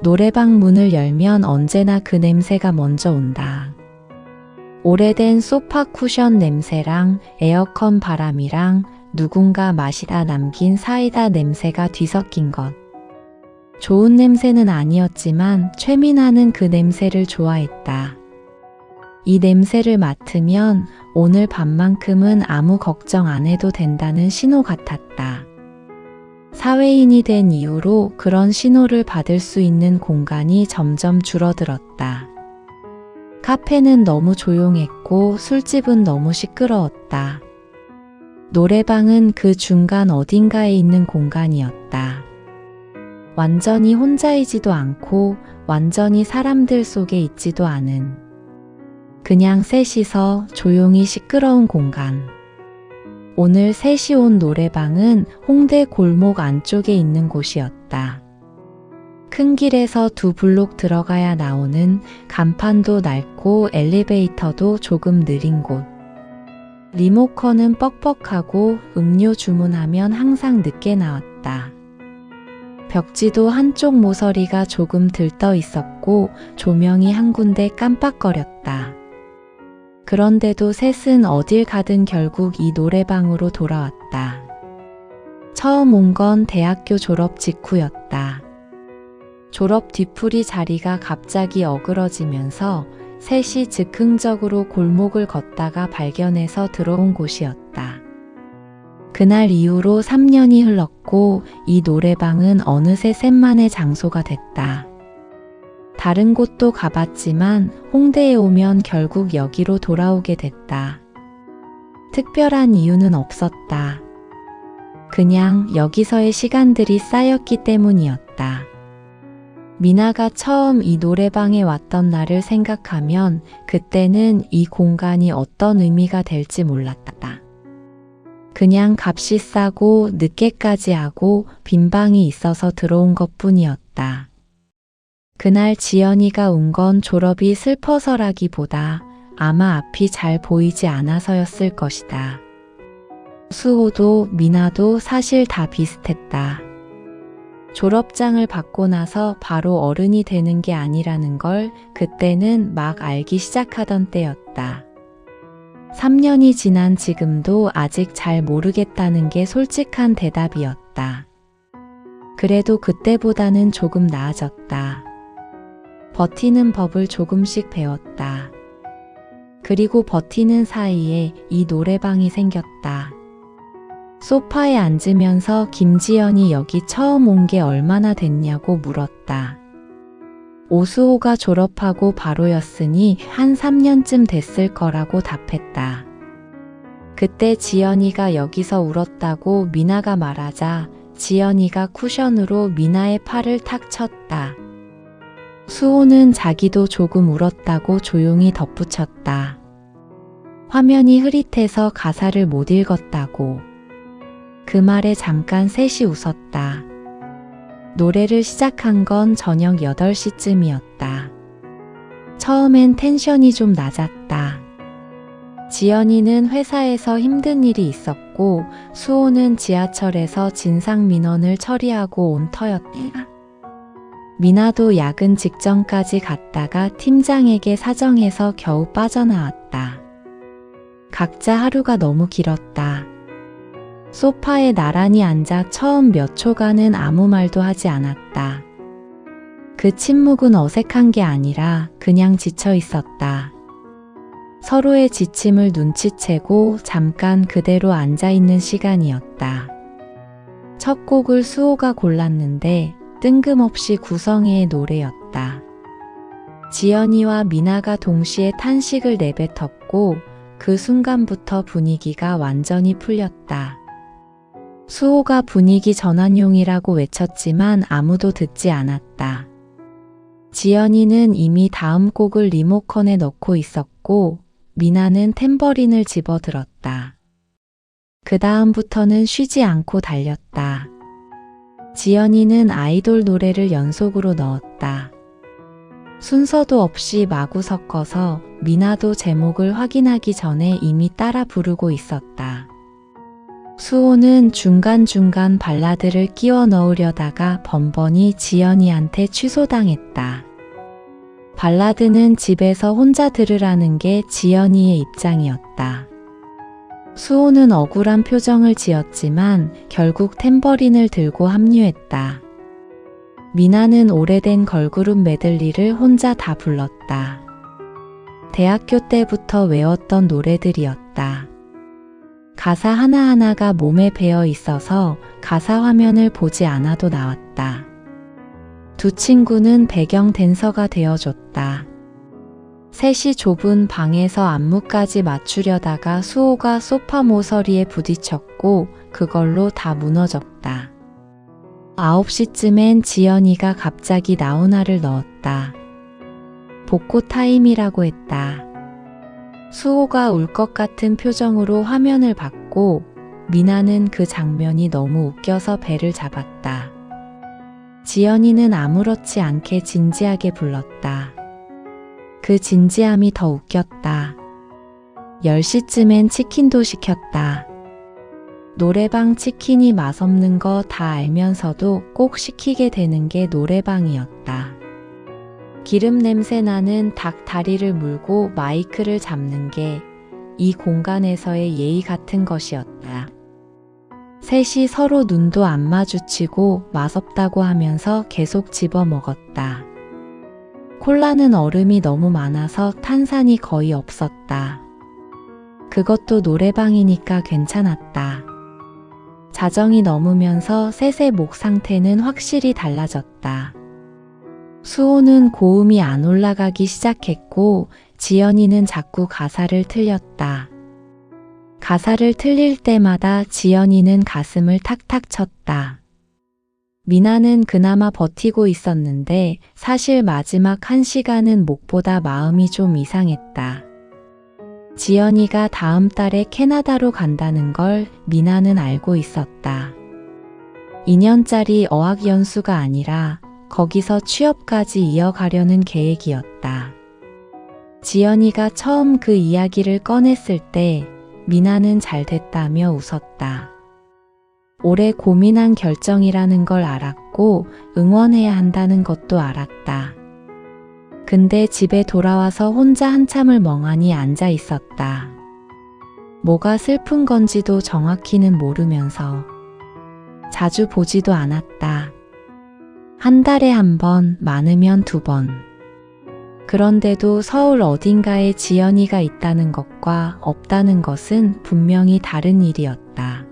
노래방 문을 열면 언제나 그 냄새가 먼저 온다. 오래된 소파 쿠션 냄새랑 에어컨 바람이랑 누군가 마시다 남긴 사이다 냄새가 뒤섞인 것. 좋은 냄새는 아니었지만 최민아는 그 냄새를 좋아했다. 이 냄새를 맡으면 오늘 밤만큼은 아무 걱정 안 해도 된다는 신호 같았다. 사회인이 된 이후로 그런 신호를 받을 수 있는 공간이 점점 줄어들었다. 카페는 너무 조용했고 술집은 너무 시끄러웠다. 노래방은 그 중간 어딘가에 있는 공간이었다. 완전히 혼자이지도 않고 완전히 사람들 속에 있지도 않은 그냥 셋이서 조용히 시끄러운 공간. 오늘 셋이 온 노래방은 홍대 골목 안쪽에 있는 곳이었다. 큰 길에서 2블록 들어가야 나오는 간판도 낡고 엘리베이터도 조금 느린 곳. 리모컨은 뻑뻑하고 음료 주문하면 항상 늦게 나왔다. 벽지도 한쪽 모서리가 조금 들떠 있었고 조명이 한 군데 깜빡거렸다. 그런데도 셋은 어딜 가든 결국 이 노래방으로 돌아왔다. 처음 온 건 대학교 졸업 직후였다. 졸업 뒤풀이 자리가 갑자기 어그러지면서 셋이 즉흥적으로 골목을 걷다가 발견해서 들어온 곳이었다. 그날 이후로 3년이 흘렀고 이 노래방은 어느새 셋만의 장소가 됐다. 다른 곳도 가봤지만 홍대에 오면 결국 여기로 돌아오게 됐다. 특별한 이유는 없었다. 그냥 여기서의 시간들이 쌓였기 때문이었다. 미나가 처음 이 노래방에 왔던 날을 생각하면 그때는 이 공간이 어떤 의미가 될지 몰랐다. 그냥 값이 싸고 늦게까지 하고 빈 방이 있어서 들어온 것뿐이었다. 그날 지연이가 운 건 졸업이 슬퍼서라기보다 아마 앞이 잘 보이지 않아서였을 것이다. 수호도 미나도 사실 다 비슷했다. 졸업장을 받고 나서 바로 어른이 되는 게 아니라는 걸 그때는 막 알기 시작하던 때였다. 3년이 지난 지금도 아직 잘 모르겠다는 게 솔직한 대답이었다. 그래도 그때보다는 조금 나아졌다. 버티는 법을 조금씩 배웠다. 그리고 버티는 사이에 이 노래방이 생겼다. 소파에 앉으면서 김지연이 여기 처음 온 게 얼마나 됐냐고 물었다. 오수호가 졸업하고 바로였으니 한 3년쯤 됐을 거라고 답했다. 그때 지연이가 여기서 울었다고 미나가 말하자 지연이가 쿠션으로 미나의 팔을 탁 쳤다. 수호는 자기도 조금 울었다고 조용히 덧붙였다. 화면이 흐릿해서 가사를 못 읽었다고. 그 말에 잠깐 셋이 웃었다. 노래를 시작한 건 저녁 8시쯤이었다. 처음엔 텐션이 좀 낮았다. 지연이는 회사에서 힘든 일이 있었고 수호는 지하철에서 진상 민원을 처리하고 온 터였다. 미나도 야근 직전까지 갔다가 팀장에게 사정해서 겨우 빠져나왔다. 각자 하루가 너무 길었다. 소파에 나란히 앉아 처음 몇 초간은 아무 말도 하지 않았다. 그 침묵은 어색한 게 아니라 그냥 지쳐 있었다. 서로의 지침을 눈치채고 잠깐 그대로 앉아있는 시간이었다. 첫 곡을 수호가 골랐는데 뜬금없이 구성애의 노래였다. 지연이와 미나가 동시에 탄식을 내뱉었고 그 순간부터 분위기가 완전히 풀렸다. 수호가 분위기 전환용이라고 외쳤지만 아무도 듣지 않았다. 지연이는 이미 다음 곡을 리모컨에 넣고 있었고 미나는 탬버린을 집어들었다. 그 다음부터는 쉬지 않고 달렸다. 지연이는 아이돌 노래를 연속으로 넣었다. 순서도 없이 마구 섞어서 미나도 제목을 확인하기 전에 이미 따라 부르고 있었다. 수호는 중간중간 발라드를 끼워 넣으려다가 번번이 지연이한테 취소당했다. 발라드는 집에서 혼자 들으라는 게 지연이의 입장이었다. 수호는 억울한 표정을 지었지만 결국 탬버린을 들고 합류했다. 미나는 오래된 걸그룹 메들리를 혼자 다 불렀다. 대학교 때부터 외웠던 노래들이었다. 가사 하나하나가 몸에 배어 있어서 가사 화면을 보지 않아도 나왔다. 두 친구는 배경 댄서가 되어줬다. 셋이 좁은 방에서 안무까지 맞추려다가 수호가 소파 모서리에 부딪혔고 그걸로 다 무너졌다. 9시쯤엔 지연이가 갑자기 나훈아를 넣었다. 복고 타임이라고 했다. 수호가 울 것 같은 표정으로 화면을 봤고 미나는 그 장면이 너무 웃겨서 배를 잡았다. 지연이는 아무렇지 않게 진지하게 불렀다. 그 진지함이 더 웃겼다. 10시쯤엔 치킨도 시켰다. 노래방 치킨이 맛없는 거 다 알면서도 꼭 시키게 되는 게 노래방이었다. 기름 냄새 나는 닭 다리를 물고 마이크를 잡는 게 이 공간에서의 예의 같은 것이었다. 셋이 서로 눈도 안 마주치고 맛없다고 하면서 계속 집어 먹었다. 콜라는 얼음이 너무 많아서 탄산이 거의 없었다. 그것도 노래방이니까 괜찮았다. 자정이 넘으면서 셋의 목 상태는 확실히 달라졌다. 수호는 고음이 안 올라가기 시작했고 지연이는 자꾸 가사를 틀렸다. 가사를 틀릴 때마다 지연이는 가슴을 탁탁 쳤다. 미나는 그나마 버티고 있었는데 사실 마지막 1시간은 목보다 마음이 좀 이상했다. 지연이가 다음 달에 캐나다로 간다는 걸 미나는 알고 있었다. 2년짜리 어학연수가 아니라 거기서 취업까지 이어가려는 계획이었다. 지연이가 처음 그 이야기를 꺼냈을 때 미나는 잘 됐다며 웃었다. 오래 고민한 결정이라는 걸 알았고 응원해야 한다는 것도 알았다. 근데 집에 돌아와서 혼자 한참을 멍하니 앉아 있었다. 뭐가 슬픈 건지도 정확히는 모르면서 자주 보지도 않았다. 한 달에 1번, 많으면 2번. 그런데도 서울 어딘가에 지연이가 있다는 것과 없다는 것은 분명히 다른 일이었다.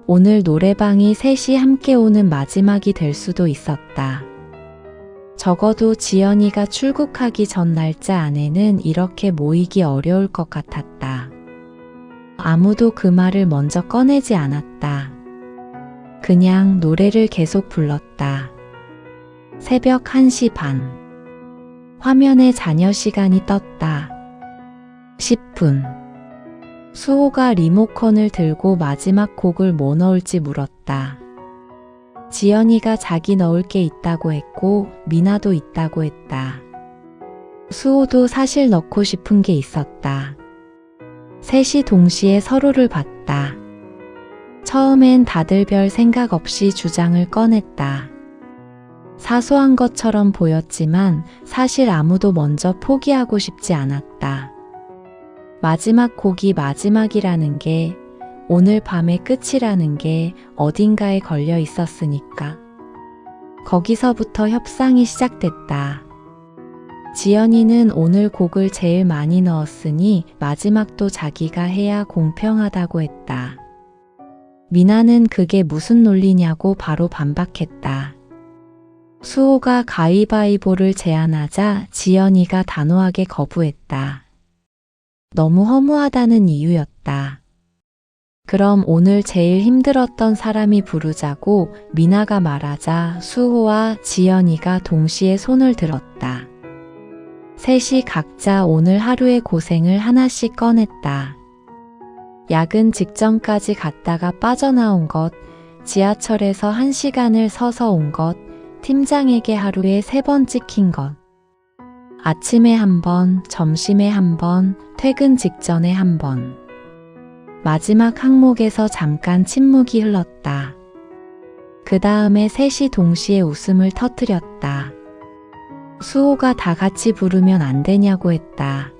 오늘 노래방이 셋이 함께 오는 마지막이 될 수도 있었다. 적어도 지연이가 출국하기 전 날짜 안에는 이렇게 모이기 어려울 것 같았다. 아무도 그 말을 먼저 꺼내지 않았다. 그냥 노래를 계속 불렀다. 새벽 1시 반. 화면에 자녀 시간이 떴다. 10분. 수호가 리모컨을 들고 마지막 곡을 뭐 넣을지 물었다. 지연이가 자기 넣을 게 있다고 했고 미나도 있다고 했다. 수호도 사실 넣고 싶은 게 있었다. 셋이 동시에 서로를 봤다. 처음엔 다들 별 생각 없이 주장을 꺼냈다. 사소한 것처럼 보였지만 사실 아무도 먼저 포기하고 싶지 않았다. 마지막 곡이 마지막이라는 게 오늘 밤의 끝이라는 게 어딘가에 걸려 있었으니까. 거기서부터 협상이 시작됐다. 지연이는 오늘 곡을 제일 많이 넣었으니 마지막도 자기가 해야 공평하다고 했다. 미나는 그게 무슨 논리냐고 바로 반박했다. 수호가 가위바위보를 제안하자 지연이가 단호하게 거부했다. 너무 허무하다는 이유였다. 그럼 오늘 제일 힘들었던 사람이 부르자고 미나가 말하자 수호와 지연이가 동시에 손을 들었다. 셋이 각자 오늘 하루의 고생을 하나씩 꺼냈다. 야근 직전까지 갔다가 빠져나온 것, 지하철에서 1시간을 서서 온 것, 팀장에게 하루에 3번 찍힌 것. 아침에 1번, 점심에 1번, 퇴근 직전에 1번. 마지막 항목에서 잠깐 침묵이 흘렀다. 그 다음에 셋이 동시에 웃음을 터뜨렸다. 수호가 다 같이 부르면 안 되냐고 했다.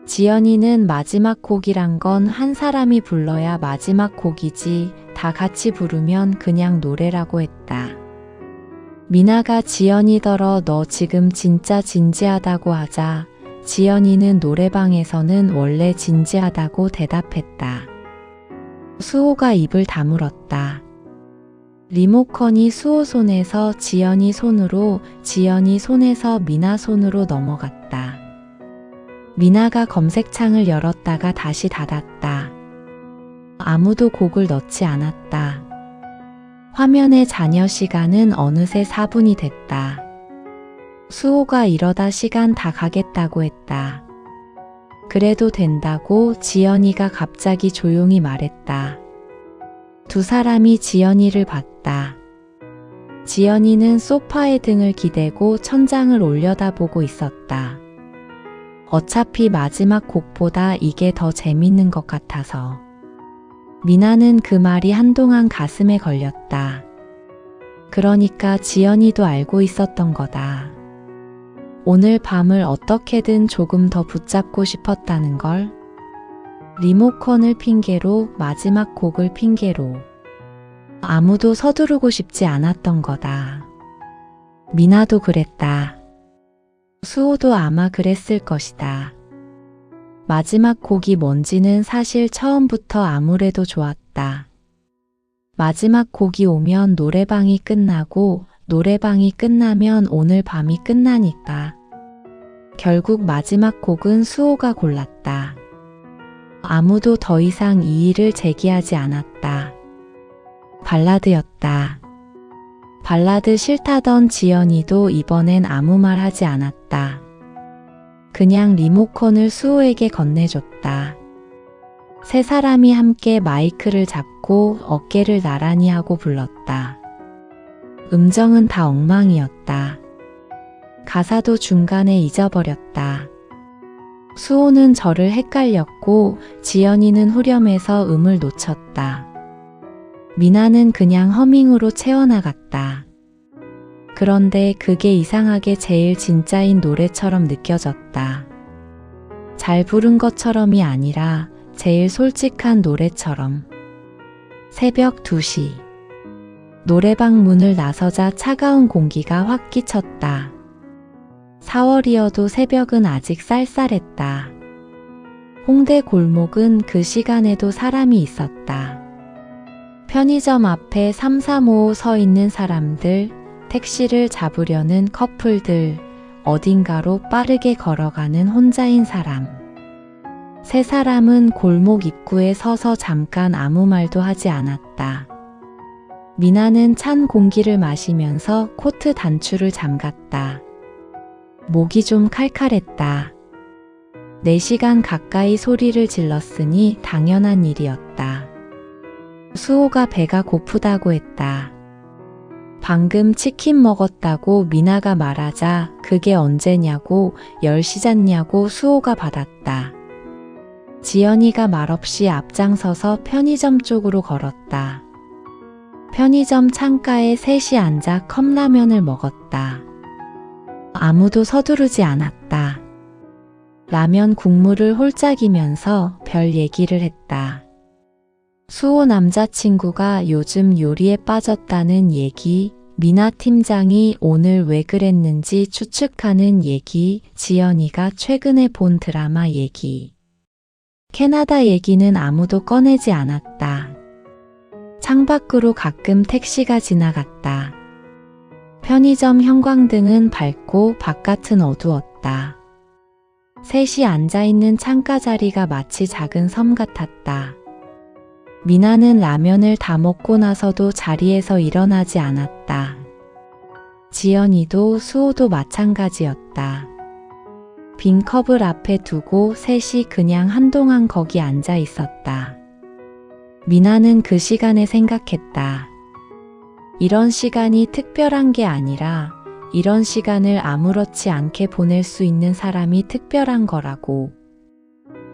지연이는 마지막 곡이란 건 한 사람이 불러야 마지막 곡이지 다 같이 부르면 그냥 노래라고 했다. 미나가 지연이더러 너 지금 진짜 진지하다고 하자 지연이는 노래방에서는 원래 진지하다고 대답했다. 수호가 입을 다물었다. 리모컨이 수호 손에서 지연이 손으로, 지연이 손에서 미나 손으로 넘어갔다. 미나가 검색창을 열었다가 다시 닫았다. 아무도 곡을 넣지 않았다. 화면의 잔여 시간은 어느새 4분이 됐다. 수호가 이러다 시간 다 가겠다고 했다. 그래도 된다고 지연이가 갑자기 조용히 말했다. 두 사람이 지연이를 봤다. 지연이는 소파에 등을 기대고 천장을 올려다보고 있었다. 어차피 마지막 곡보다 이게 더 재밌는 것 같아서. 미나는 그 말이 한동안 가슴에 걸렸다. 그러니까 지연이도 알고 있었던 거다. 오늘 밤을 어떻게든 조금 더 붙잡고 싶었다는 걸. 리모컨을 핑계로, 마지막 곡을 핑계로. 아무도 서두르고 싶지 않았던 거다. 미나도 그랬다. 수호도 아마 그랬을 것이다. 마지막 곡이 뭔지는 사실 처음부터 아무래도 좋았다. 마지막 곡이 오면 노래방이 끝나고 노래방이 끝나면 오늘 밤이 끝나니까. 결국 마지막 곡은 수호가 골랐다. 아무도 더 이상 이의를 제기하지 않았다. 발라드였다. 발라드 싫다던 지연이도 이번엔 아무 말 하지 않았다. 그냥 리모컨을 수호에게 건네줬다. 세 사람이 함께 마이크를 잡고 어깨를 나란히 하고 불렀다. 음정은 다 엉망이었다. 가사도 중간에 잊어버렸다. 수호는 절을 헷갈렸고 지연이는 후렴에서 음을 놓쳤다. 미나는 그냥 허밍으로 채워나갔다. 그런데 그게 이상하게 제일 진짜인 노래처럼 느껴졌다. 잘 부른 것처럼이 아니라 제일 솔직한 노래처럼. 새벽 2시. 노래방 문을 나서자 차가운 공기가 확 끼쳤다. 4월이어도 새벽은 아직 쌀쌀했다. 홍대 골목은 그 시간에도 사람이 있었다. 편의점 앞에 3355 서 있는 사람들, 택시를 잡으려는 커플들, 어딘가로 빠르게 걸어가는 혼자인 사람. 세 사람은 골목 입구에 서서 잠깐 아무 말도 하지 않았다. 미나는 찬 공기를 마시면서 코트 단추를 잠갔다. 목이 좀 칼칼했다. 4시간 가까이 소리를 질렀으니 당연한 일이었다. 수호가 배가 고프다고 했다. 방금 치킨 먹었다고 미나가 말하자 그게 언제냐고 10시 잤냐고 수호가 받았다. 지연이가 말없이 앞장서서 편의점 쪽으로 걸었다. 편의점 창가에 셋이 앉아 컵라면을 먹었다. 아무도 서두르지 않았다. 라면 국물을 홀짝이면서 별 얘기를 했다. 수호 남자친구가 요즘 요리에 빠졌다는 얘기, 미나 팀장이 오늘 왜 그랬는지 추측하는 얘기, 지연이가 최근에 본 드라마 얘기. 캐나다 얘기는 아무도 꺼내지 않았다. 창밖으로 가끔 택시가 지나갔다. 편의점 형광등은 밝고 바깥은 어두웠다. 셋이 앉아있는 창가 자리가 마치 작은 섬 같았다. 미나는 라면을 다 먹고 나서도 자리에서 일어나지 않았다. 지연이도 수호도 마찬가지였다. 빈 컵을 앞에 두고 셋이 그냥 한동안 거기 앉아 있었다. 미나는 그 시간에 생각했다. 이런 시간이 특별한 게 아니라 이런 시간을 아무렇지 않게 보낼 수 있는 사람이 특별한 거라고.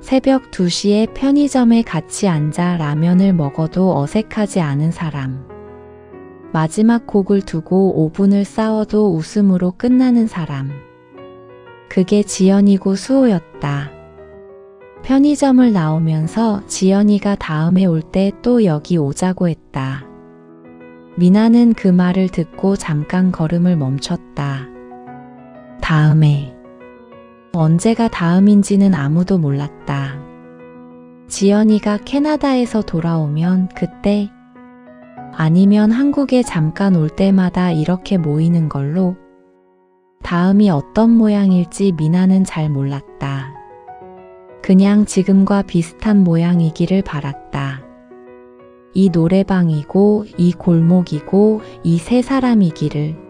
새벽 2시에 편의점에 같이 앉아 라면을 먹어도 어색하지 않은 사람. 마지막 곡을 두고 5분을 싸워도 웃음으로 끝나는 사람. 그게 지연이고 수호였다. 편의점을 나오면서 지연이가 다음에 올 때 또 여기 오자고 했다. 미나는 그 말을 듣고 잠깐 걸음을 멈췄다. 다음에. 언제가 다음인지는 아무도 몰랐다. 지연이가 캐나다에서 돌아오면 그때, 아니면 한국에 잠깐 올 때마다 이렇게 모이는 걸로. 다음이 어떤 모양일지 미나는 잘 몰랐다. 그냥 지금과 비슷한 모양이기를 바랐다. 이 노래방이고 이 골목이고 이 세 사람이기를.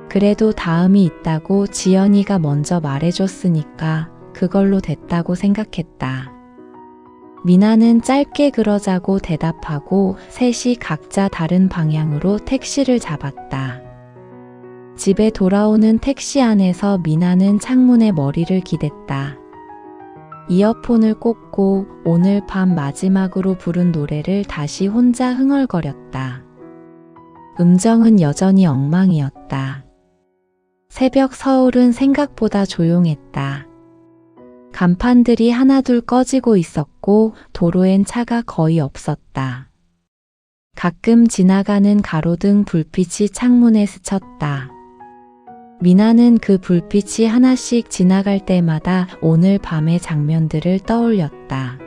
그래도 다음이 있다고 지연이가 먼저 말해줬으니까 그걸로 됐다고 생각했다. 미나는 짧게 그러자고 대답하고 셋이 각자 다른 방향으로 택시를 잡았다. 집에 돌아오는 택시 안에서 미나는 창문에 머리를 기댔다. 이어폰을 꽂고 오늘 밤 마지막으로 부른 노래를 다시 혼자 흥얼거렸다. 음정은 여전히 엉망이었다. 새벽 서울은 생각보다 조용했다. 간판들이 하나둘 꺼지고 있었고 도로엔 차가 거의 없었다. 가끔 지나가는 가로등 불빛이 창문에 스쳤다. 미나는 그 불빛이 하나씩 지나갈 때마다 오늘 밤의 장면들을 떠올렸다.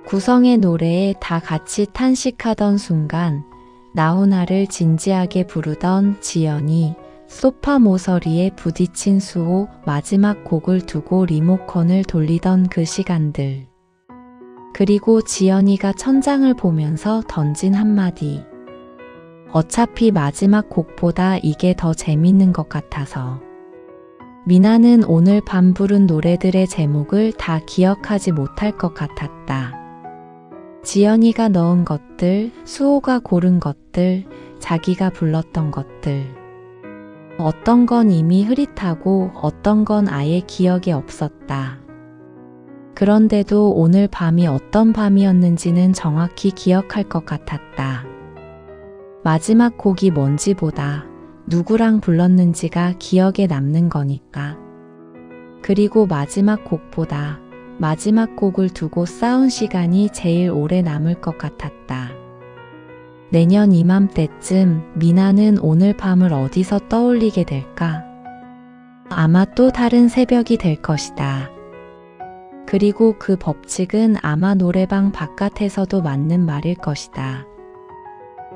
구성의 노래에 다 같이 탄식하던 순간, 나훈아를 진지하게 부르던 지연이, 소파 모서리에 부딪힌 수호, 마지막 곡을 두고 리모컨을 돌리던 그 시간들. 그리고 지연이가 천장을 보면서 던진 한마디. 어차피 마지막 곡보다 이게 더 재밌는 것 같아서. 미나는 오늘 밤 부른 노래들의 제목을 다 기억하지 못할 것 같았다. 지연이가 넣은 것들, 수호가 고른 것들, 자기가 불렀던 것들. 어떤 건 이미 흐릿하고 어떤 건 아예 기억에 없었다. 그런데도 오늘 밤이 어떤 밤이었는지는 정확히 기억할 것 같았다. 마지막 곡이 뭔지보다 누구랑 불렀는지가 기억에 남는 거니까. 그리고 마지막 곡보다 마지막 곡을 두고 싸운 시간이 제일 오래 남을 것 같았다. 내년 이맘때쯤 미나는 오늘 밤을 어디서 떠올리게 될까? 아마 또 다른 새벽이 될 것이다. 그리고 그 법칙은 아마 노래방 바깥에서도 맞는 말일 것이다.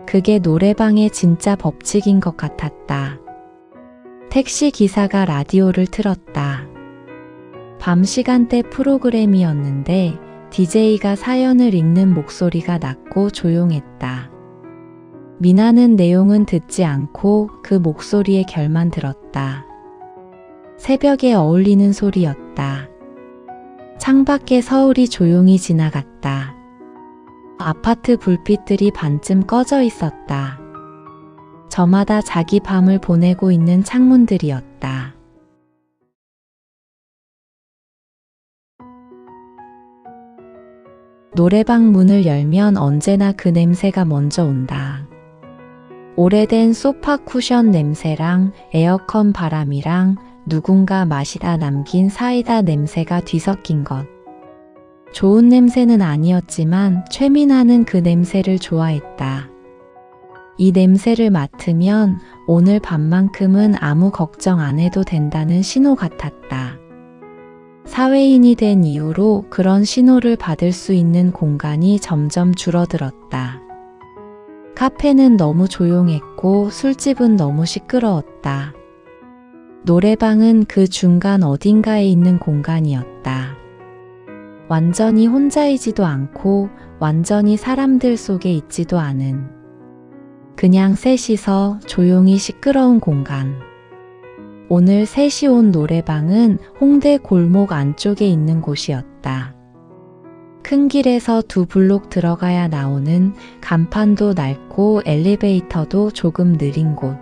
그게 노래방의 진짜 법칙인 것 같았다. 택시 기사가 라디오를 틀었다. 밤 시간대 프로그램이었는데 DJ가 사연을 읽는 목소리가 낮고 조용했다. 미나는 내용은 듣지 않고 그 목소리의 결만 들었다. 새벽에 어울리는 소리였다. 창밖에 서울이 조용히 지나갔다. 아파트 불빛들이 반쯤 꺼져 있었다. 저마다 자기 밤을 보내고 있는 창문들이었다. 노래방 문을 열면 언제나 그 냄새가 먼저 온다. 오래된 소파 쿠션 냄새랑 에어컨 바람이랑 누군가 마시다 남긴 사이다 냄새가 뒤섞인 것. 좋은 냄새는 아니었지만 최민아는 그 냄새를 좋아했다. 이 냄새를 맡으면 오늘 밤만큼은 아무 걱정 안 해도 된다는 신호 같았다. 사회인이 된 이후로 그런 신호를 받을 수 있는 공간이 점점 줄어들었다. 카페는 너무 조용했고 술집은 너무 시끄러웠다. 노래방은 그 중간 어딘가에 있는 공간이었다. 완전히 혼자이지도 않고 완전히 사람들 속에 있지도 않은 그냥 셋이서 조용히 시끄러운 공간. 오늘 셋이 온 노래방은 홍대 골목 안쪽에 있는 곳이었다. 큰 길에서 2블록 들어가야 나오는 간판도 낡고 엘리베이터도 조금 느린 곳.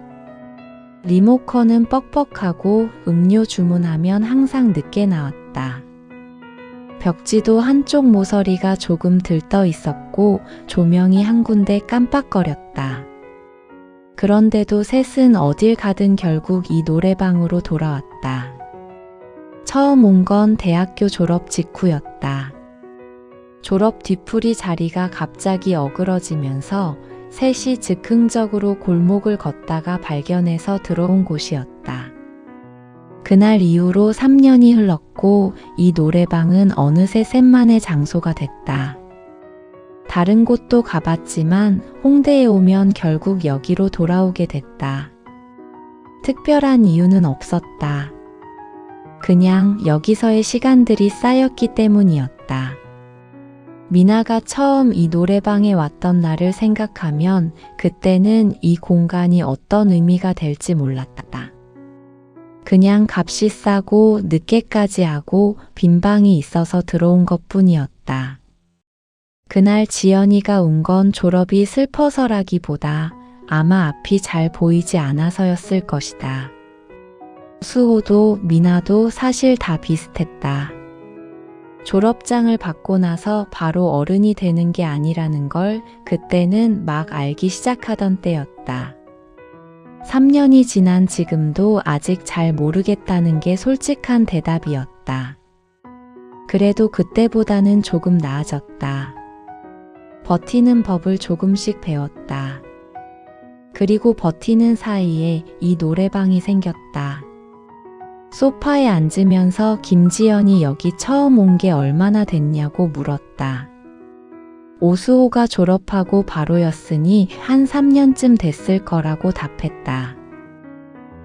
리모컨은 뻑뻑하고 음료 주문하면 항상 늦게 나왔다. 벽지도 한쪽 모서리가 조금 들떠 있었고 조명이 한 군데 깜빡거렸다. 그런데도 셋은 어딜 가든 결국 이 노래방으로 돌아왔다. 처음 온 건 대학교 졸업 직후였다. 졸업 뒤풀이 자리가 갑자기 어그러지면서 셋이 즉흥적으로 골목을 걷다가 발견해서 들어온 곳이었다. 그날 이후로 3년이 흘렀고 이 노래방은 어느새 셋만의 장소가 됐다. 다른 곳도 가봤지만 홍대에 오면 결국 여기로 돌아오게 됐다. 특별한 이유는 없었다. 그냥 여기서의 시간들이 쌓였기 때문이었다. 미나가 처음 이 노래방에 왔던 날을 생각하면 그때는 이 공간이 어떤 의미가 될지 몰랐다. 그냥 값이 싸고 늦게까지 하고 빈 방이 있어서 들어온 것뿐이었다. 그날 지연이가 운 건 졸업이 슬퍼서라기보다 아마 앞이 잘 보이지 않아서였을 것이다. 수호도 미나도 사실 다 비슷했다. 졸업장을 받고 나서 바로 어른이 되는 게 아니라는 걸 그때는 막 알기 시작하던 때였다. 3년이 지난 지금도 아직 잘 모르겠다는 게 솔직한 대답이었다. 그래도 그때보다는 조금 나아졌다. 버티는 법을 조금씩 배웠다. 그리고 버티는 사이에 이 노래방이 생겼다. 소파에 앉으면서 김지연이 여기 처음 온 게 얼마나 됐냐고 물었다. 오수호가 졸업하고 바로였으니 한 3년쯤 됐을 거라고 답했다.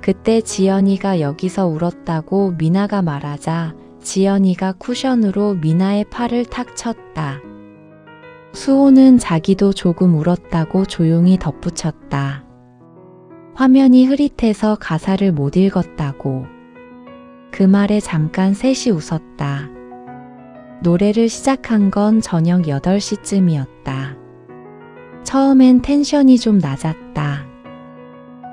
그때 지연이가 여기서 울었다고 미나가 말하자 지연이가 쿠션으로 미나의 팔을 탁 쳤다. 수호는 자기도 조금 울었다고 조용히 덧붙였다. 화면이 흐릿해서 가사를 못 읽었다고. 그 말에 잠깐 셋이 웃었다. 노래를 시작한 건 저녁 8시쯤이었다. 처음엔 텐션이 좀 낮았다.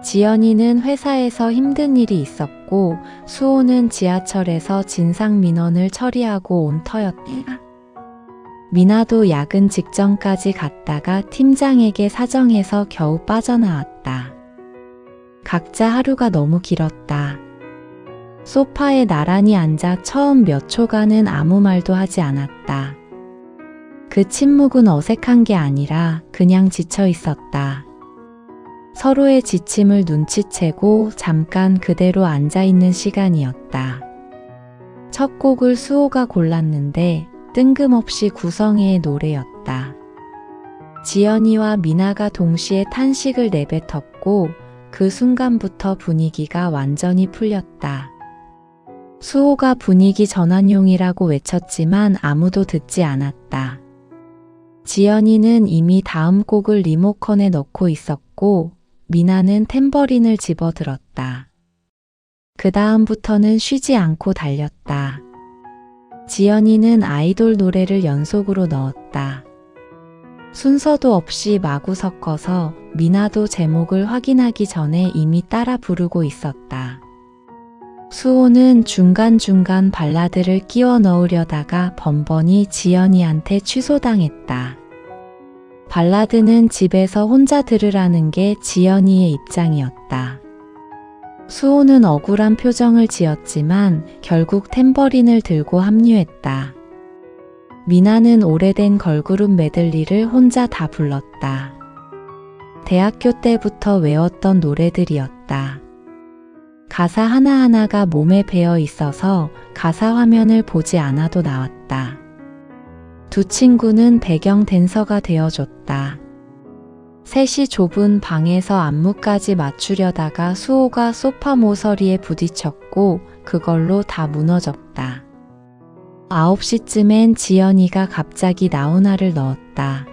지연이는 회사에서 힘든 일이 있었고 수호는 지하철에서 진상 민원을 처리하고 온 터였다. 미나도 야근 직전까지 갔다가 팀장에게 사정해서 겨우 빠져나왔다. 각자 하루가 너무 길었다. 소파에 나란히 앉아 처음 몇 초간은 아무 말도 하지 않았다. 그 침묵은 어색한 게 아니라 그냥 지쳐 있었다. 서로의 지침을 눈치채고 잠깐 그대로 앉아있는 시간이었다. 첫 곡을 수호가 골랐는데 뜬금없이 구성애의 노래였다. 지연이와 미나가 동시에 탄식을 내뱉었고 그 순간부터 분위기가 완전히 풀렸다. 수호가 분위기 전환용이라고 외쳤지만 아무도 듣지 않았다. 지연이는 이미 다음 곡을 리모컨에 넣고 있었고 미나는 탬버린을 집어들었다. 그 다음부터는 쉬지 않고 달렸다. 지연이는 아이돌 노래를 연속으로 넣었다. 순서도 없이 마구 섞어서 미나도 제목을 확인하기 전에 이미 따라 부르고 있었다. 수호는 중간중간 발라드를 끼워 넣으려다가 번번이 지연이한테 취소당했다. 발라드는 집에서 혼자 들으라는 게 지연이의 입장이었다. 수호는 억울한 표정을 지었지만 결국 탬버린을 들고 합류했다. 미나는 오래된 걸그룹 메들리를 혼자 다 불렀다. 대학교 때부터 외웠던 노래들이었다. 가사 하나하나가 몸에 배어 있어서 가사 화면을 보지 않아도 나왔다. 두 친구는 배경 댄서가 되어줬다. 셋이 좁은 방에서 안무까지 맞추려다가 수호가 소파 모서리에 부딪혔고 그걸로 다 무너졌다. 9시쯤엔 지연이가 갑자기 나훈아를 넣었다.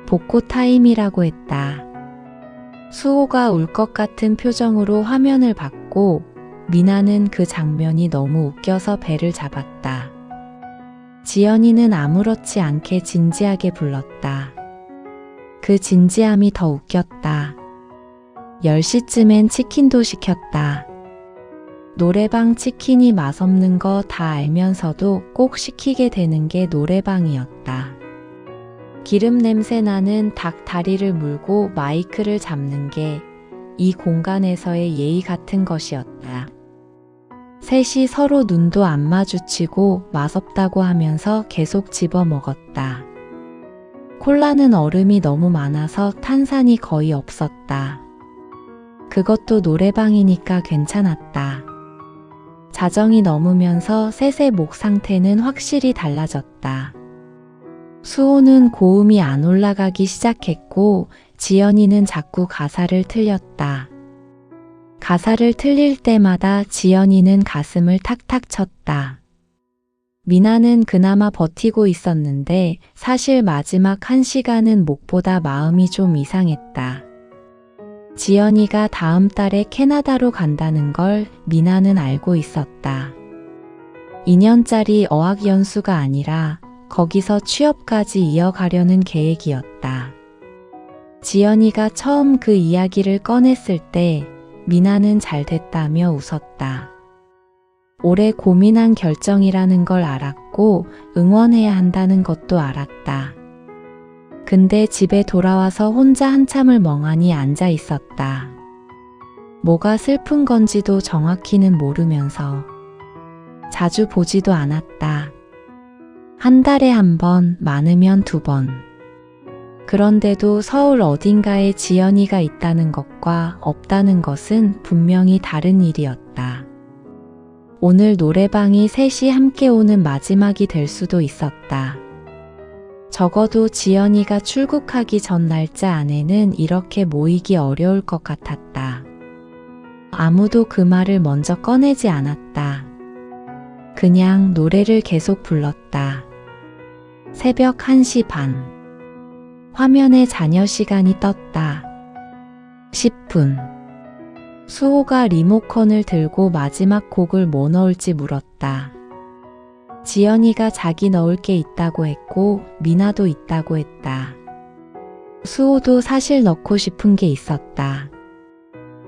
복고 타임이라고 했다. 수호가 울 것 같은 표정으로 화면을 봤고 미나는 그 장면이 너무 웃겨서 배를 잡았다. 지연이는 아무렇지 않게 진지하게 불렀다. 그 진지함이 더 웃겼다. 10시쯤엔 치킨도 시켰다. 노래방 치킨이 맛없는 거 다 알면서도 꼭 시키게 되는 게 노래방이었다. 기름 냄새 나는 닭 다리를 물고 마이크를 잡는 게 이 공간에서의 예의 같은 것이었다. 셋이 서로 눈도 안 마주치고 맛없다고 하면서 계속 집어 먹었다. 콜라는 얼음이 너무 많아서 탄산이 거의 없었다. 그것도 노래방이니까 괜찮았다. 자정이 넘으면서 셋의 목 상태는 확실히 달라졌다. 수호는 고음이 안 올라가기 시작했고 지연이는 자꾸 가사를 틀렸다. 가사를 틀릴 때마다 지연이는 가슴을 탁탁 쳤다. 미나는 그나마 버티고 있었는데 사실 마지막 1시간은 목보다 마음이 좀 이상했다. 지연이가 다음 달에 캐나다로 간다는 걸 미나는 알고 있었다. 2년짜리 어학연수가 아니라 거기서 취업까지 이어가려는 계획이었다. 지연이가 처음 그 이야기를 꺼냈을 때 미나는 잘 됐다며 웃었다. 오래 고민한 결정이라는 걸 알았고 응원해야 한다는 것도 알았다. 근데 집에 돌아와서 혼자 한참을 멍하니 앉아 있었다. 뭐가 슬픈 건지도 정확히는 모르면서 자주 보지도 않았다. 한 달에 1번, 많으면 2번. 그런데도 서울 어딘가에 지연이가 있다는 것과 없다는 것은 분명히 다른 일이었다. 오늘 노래방이 셋이 함께 오는 마지막이 될 수도 있었다. 적어도 지연이가 출국하기 전 날짜 안에는 이렇게 모이기 어려울 것 같았다. 아무도 그 말을 먼저 꺼내지 않았다. 그냥 노래를 계속 불렀다. 새벽 1시 반. 화면에 자녀 시간이 떴다. 10분. 수호가 리모컨을 들고 마지막 곡을 뭐 넣을지 물었다. 지연이가 자기 넣을 게 있다고 했고 미나도 있다고 했다. 수호도 사실 넣고 싶은 게 있었다.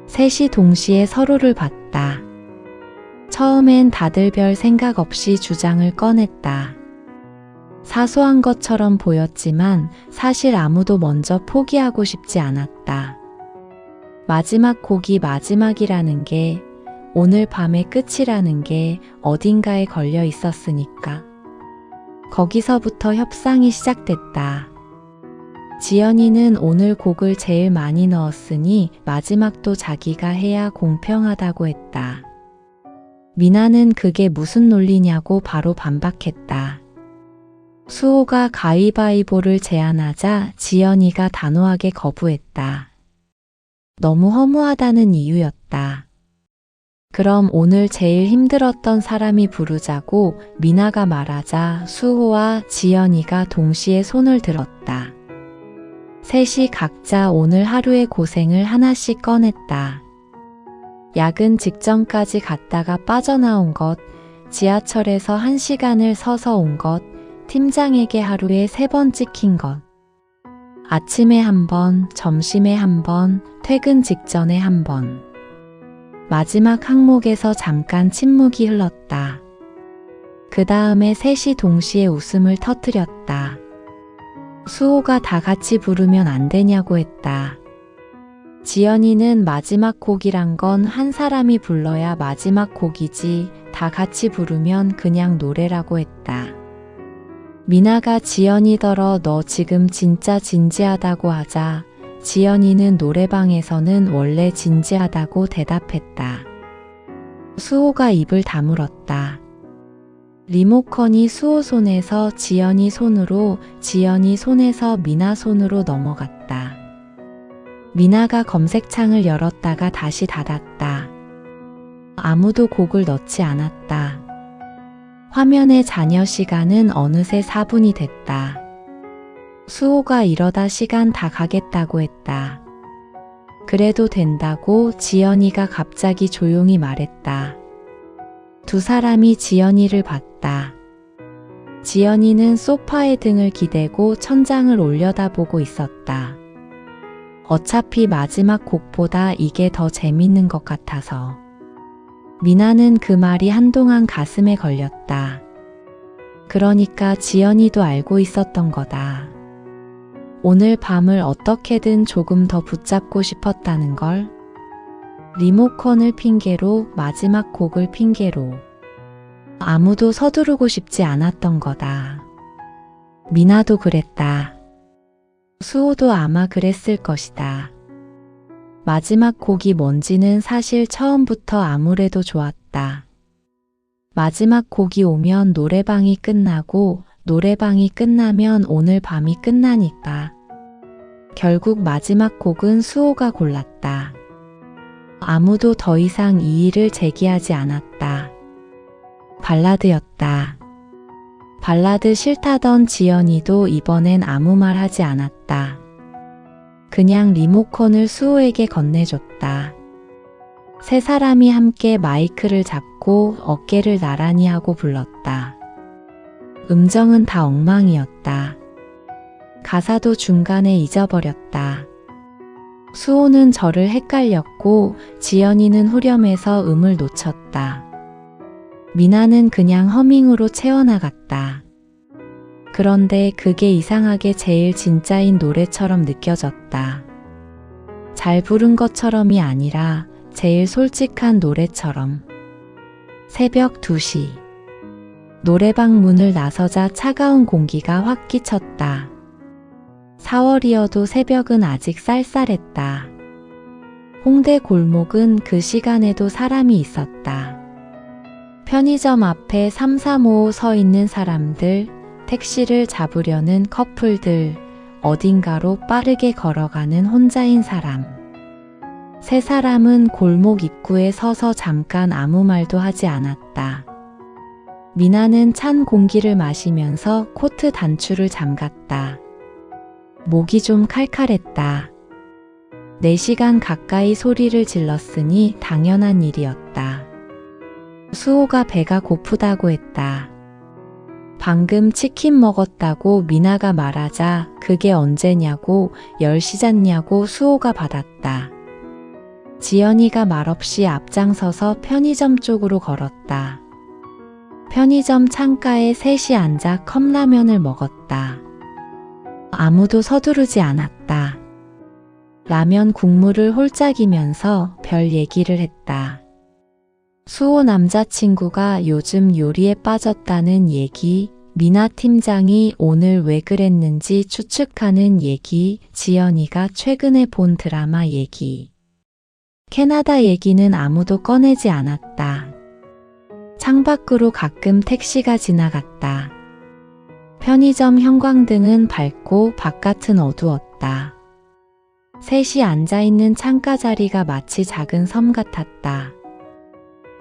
셋이 동시에 서로를 봤다. 처음엔 다들 별 생각 없이 주장을 꺼냈다. 사소한 것처럼 보였지만 사실 아무도 먼저 포기하고 싶지 않았다. 마지막 곡이 마지막이라는 게, 오늘 밤의 끝이라는 게 어딘가에 걸려 있었으니까. 거기서부터 협상이 시작됐다. 지연이는 오늘 곡을 제일 많이 넣었으니 마지막도 자기가 해야 공평하다고 했다. 미나는 그게 무슨 논리냐고 바로 반박했다. 수호가 가위바위보를 제안하자 지연이가 단호하게 거부했다. 너무 허무하다는 이유였다. 그럼 오늘 제일 힘들었던 사람이 부르자고 미나가 말하자 수호와 지연이가 동시에 손을 들었다. 셋이 각자 오늘 하루의 고생을 하나씩 꺼냈다. 야근 직전까지 갔다가 빠져나온 것, 지하철에서 1시간을 서서 온 것, 팀장에게 하루에 3번 찍힌 것. 아침에 1번, 점심에 1번, 퇴근 직전에 1번. 마지막 항목에서 잠깐 침묵이 흘렀다. 그 다음에 셋이 동시에 웃음을 터뜨렸다. 수호가 다 같이 부르면 안 되냐고 했다. 지연이는 마지막 곡이란 건 한 사람이 불러야 마지막 곡이지 다 같이 부르면 그냥 노래라고 했다. 미나가 지연이더러 너 지금 진짜 진지하다고 하자 지연이는 노래방에서는 원래 진지하다고 대답했다. 수호가 입을 다물었다. 리모컨이 수호 손에서 지연이 손으로, 지연이 손에서 미나 손으로 넘어갔다. 미나가 검색창을 열었다가 다시 닫았다. 아무도 곡을 넣지 않았다. 화면의 자녀 시간은 어느새 4분이 됐다. 수호가 이러다 시간 다 가겠다고 했다. 그래도 된다고 지연이가 갑자기 조용히 말했다. 두 사람이 지연이를 봤다. 지연이는 소파에 등을 기대고 천장을 올려다보고 있었다. 어차피 마지막 곡보다 이게 더 재밌는 것 같아서. 미나는 그 말이 한동안 가슴에 걸렸다. 그러니까 지연이도 알고 있었던 거다. 오늘 밤을 어떻게든 조금 더 붙잡고 싶었다는 걸. 리모컨을 핑계로, 마지막 곡을 핑계로. 아무도 서두르고 싶지 않았던 거다. 미나도 그랬다. 수호도 아마 그랬을 것이다. 마지막 곡이 뭔지는 사실 처음부터 아무래도 좋았다. 마지막 곡이 오면 노래방이 끝나고 노래방이 끝나면 오늘 밤이 끝나니까. 결국 마지막 곡은 수호가 골랐다. 아무도 더 이상 이의를 제기하지 않았다. 발라드였다. 발라드 싫다던 지연이도 이번엔 아무 말 하지 않았다. 그냥 리모컨을 수호에게 건네줬다. 세 사람이 함께 마이크를 잡고 어깨를 나란히 하고 불렀다. 음정은 다 엉망이었다. 가사도 중간에 잊어버렸다. 수호는 절을 헷갈렸고 지연이는 후렴에서 음을 놓쳤다. 미나는 그냥 허밍으로 채워나갔다. 그런데 그게 이상하게 제일 진짜인 노래처럼 느껴졌다. 잘 부른 것처럼이 아니라 제일 솔직한 노래처럼. 새벽 2시. 노래방 문을 나서자 차가운 공기가 확 끼쳤다. 4월이어도 새벽은 아직 쌀쌀했다. 홍대 골목은 그 시간에도 사람이 있었다. 편의점 앞에 3355 서 있는 사람들, 택시를 잡으려는 커플들, 어딘가로 빠르게 걸어가는 혼자인 사람. 세 사람은 골목 입구에 서서 잠깐 아무 말도 하지 않았다. 미나는 찬 공기를 마시면서 코트 단추를 잠갔다. 목이 좀 칼칼했다. 4시간 가까이 소리를 질렀으니 당연한 일이었다. 수호가 배가 고프다고 했다. 방금 치킨 먹었다고 미나가 말하자 그게 언제냐고 10시 잤냐고 수호가 받았다. 지연이가 말없이 앞장서서 편의점 쪽으로 걸었다. 편의점 창가에 셋이 앉아 컵라면을 먹었다. 아무도 서두르지 않았다. 라면 국물을 홀짝이면서 별 얘기를 했다. 수호 남자친구가 요즘 요리에 빠졌다는 얘기, 미나 팀장이 오늘 왜 그랬는지 추측하는 얘기, 지연이가 최근에 본 드라마 얘기. 캐나다 얘기는 아무도 꺼내지 않았다. 창밖으로 가끔 택시가 지나갔다. 편의점 형광등은 밝고 바깥은 어두웠다. 셋이 앉아있는 창가 자리가 마치 작은 섬 같았다.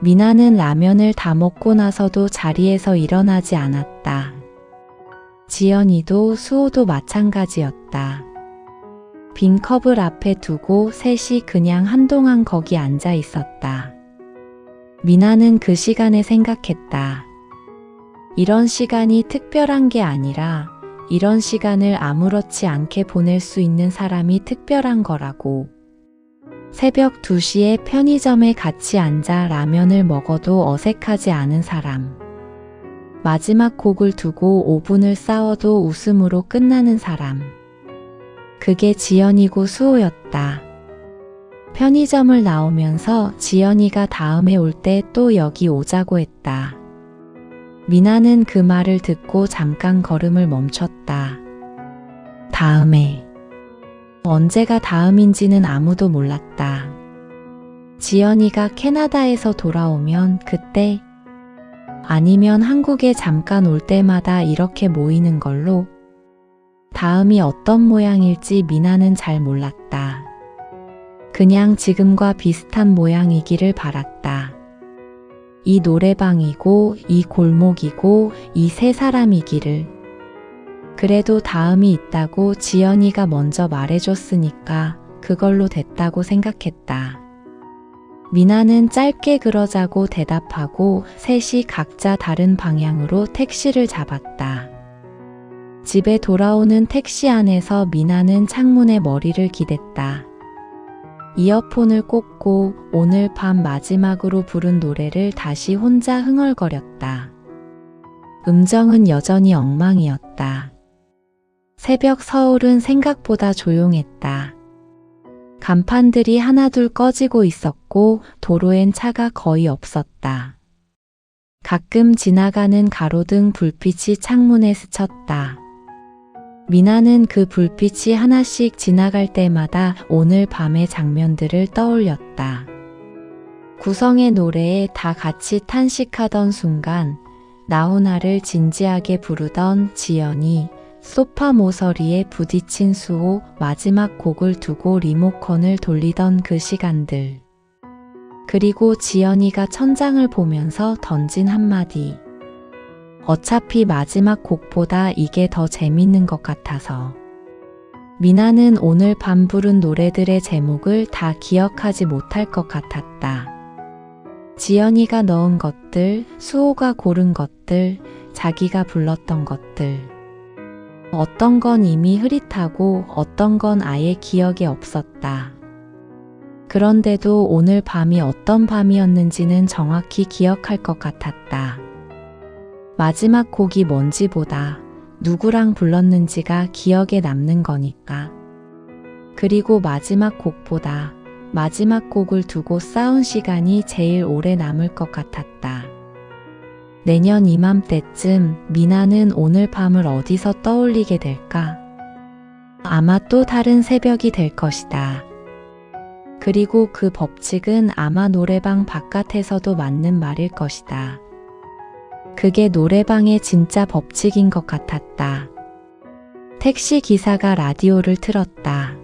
미나는 라면을 다 먹고 나서도 자리에서 일어나지 않았다. 지연이도 수호도 마찬가지였다. 빈 컵을 앞에 두고 셋이 그냥 한동안 거기 앉아 있었다. 미나는 그 시간에 생각했다. 이런 시간이 특별한 게 아니라 이런 시간을 아무렇지 않게 보낼 수 있는 사람이 특별한 거라고. 새벽 2시에 편의점에 같이 앉아 라면을 먹어도 어색하지 않은 사람. 마지막 곡을 두고 5분을 싸워도 웃음으로 끝나는 사람. 그게 지연이고 수호였다. 편의점을 나오면서 지연이가 다음에 올 때 또 여기 오자고 했다. 미나는 그 말을 듣고 잠깐 걸음을 멈췄다. 다음에. 언제가 다음인지는 아무도 몰랐다. 지연이가 캐나다에서 돌아오면 그때, 아니면 한국에 잠깐 올 때마다 이렇게 모이는 걸로. 다음이 어떤 모양일지 미나는 잘 몰랐다. 그냥 지금과 비슷한 모양이기를 바랐다. 이 노래방이고 이 골목이고 이 세 사람이기를. 그래도 다음이 있다고 지연이가 먼저 말해줬으니까 그걸로 됐다고 생각했다. 미나는 짧게 그러자고 대답하고 셋이 각자 다른 방향으로 택시를 잡았다. 집에 돌아오는 택시 안에서 미나는 창문에 머리를 기댔다. 이어폰을 꽂고 오늘 밤 마지막으로 부른 노래를 다시 혼자 흥얼거렸다. 음정은 여전히 엉망이었다. 새벽 서울은 생각보다 조용했다. 간판들이 하나둘 꺼지고 있었고 도로엔 차가 거의 없었다. 가끔 지나가는 가로등 불빛이 창문에 스쳤다. 미나는 그 불빛이 하나씩 지나갈 때마다 오늘 밤의 장면들을 떠올렸다. 구성의 노래에 다 같이 탄식하던 순간, 나훈아를 진지하게 부르던 지연이, 소파 모서리에 부딪힌 수호 마지막 곡을 두고 리모컨을 돌리던 그 시간들. 그리고 지연이가 천장을 보면서 던진 한마디. 어차피 마지막 곡보다 이게 더 재밌는 것 같아서. 미나는 오늘 밤 부른 노래들의 제목을 다 기억하지 못할 것 같았다. 지연이가 넣은 것들, 수호가 고른 것들, 자기가 불렀던 것들. 어떤 건 이미 흐릿하고 어떤 건 아예 기억에 없었다. 그런데도 오늘 밤이 어떤 밤이었는지는 정확히 기억할 것 같았다. 마지막 곡이 뭔지보다 누구랑 불렀는지가 기억에 남는 거니까. 그리고 마지막 곡보다 마지막 곡을 두고 싸운 시간이 제일 오래 남을 것 같았다. 내년 이맘때쯤 미나는 오늘 밤을 어디서 떠올리게 될까? 아마 또 다른 새벽이 될 것이다. 그리고 그 법칙은 아마 노래방 바깥에서도 맞는 말일 것이다. 그게 노래방의 진짜 법칙인 것 같았다. 택시 기사가 라디오를 틀었다.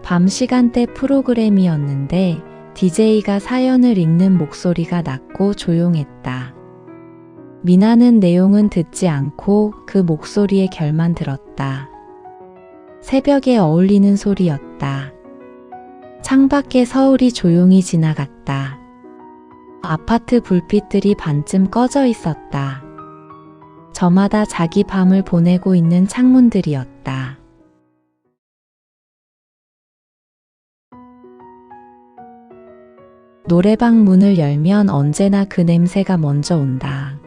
밤 시간대 프로그램이었는데 DJ가 사연을 읽는 목소리가 낮고 조용했다. 미나는 내용은 듣지 않고 그 목소리의 결만 들었다. 새벽에 어울리는 소리였다. 창밖에 서울이 조용히 지나갔다. 아파트 불빛들이 반쯤 꺼져 있었다. 저마다 자기 밤을 보내고 있는 창문들이었다. 노래방 문을 열면 언제나 그 냄새가 먼저 온다.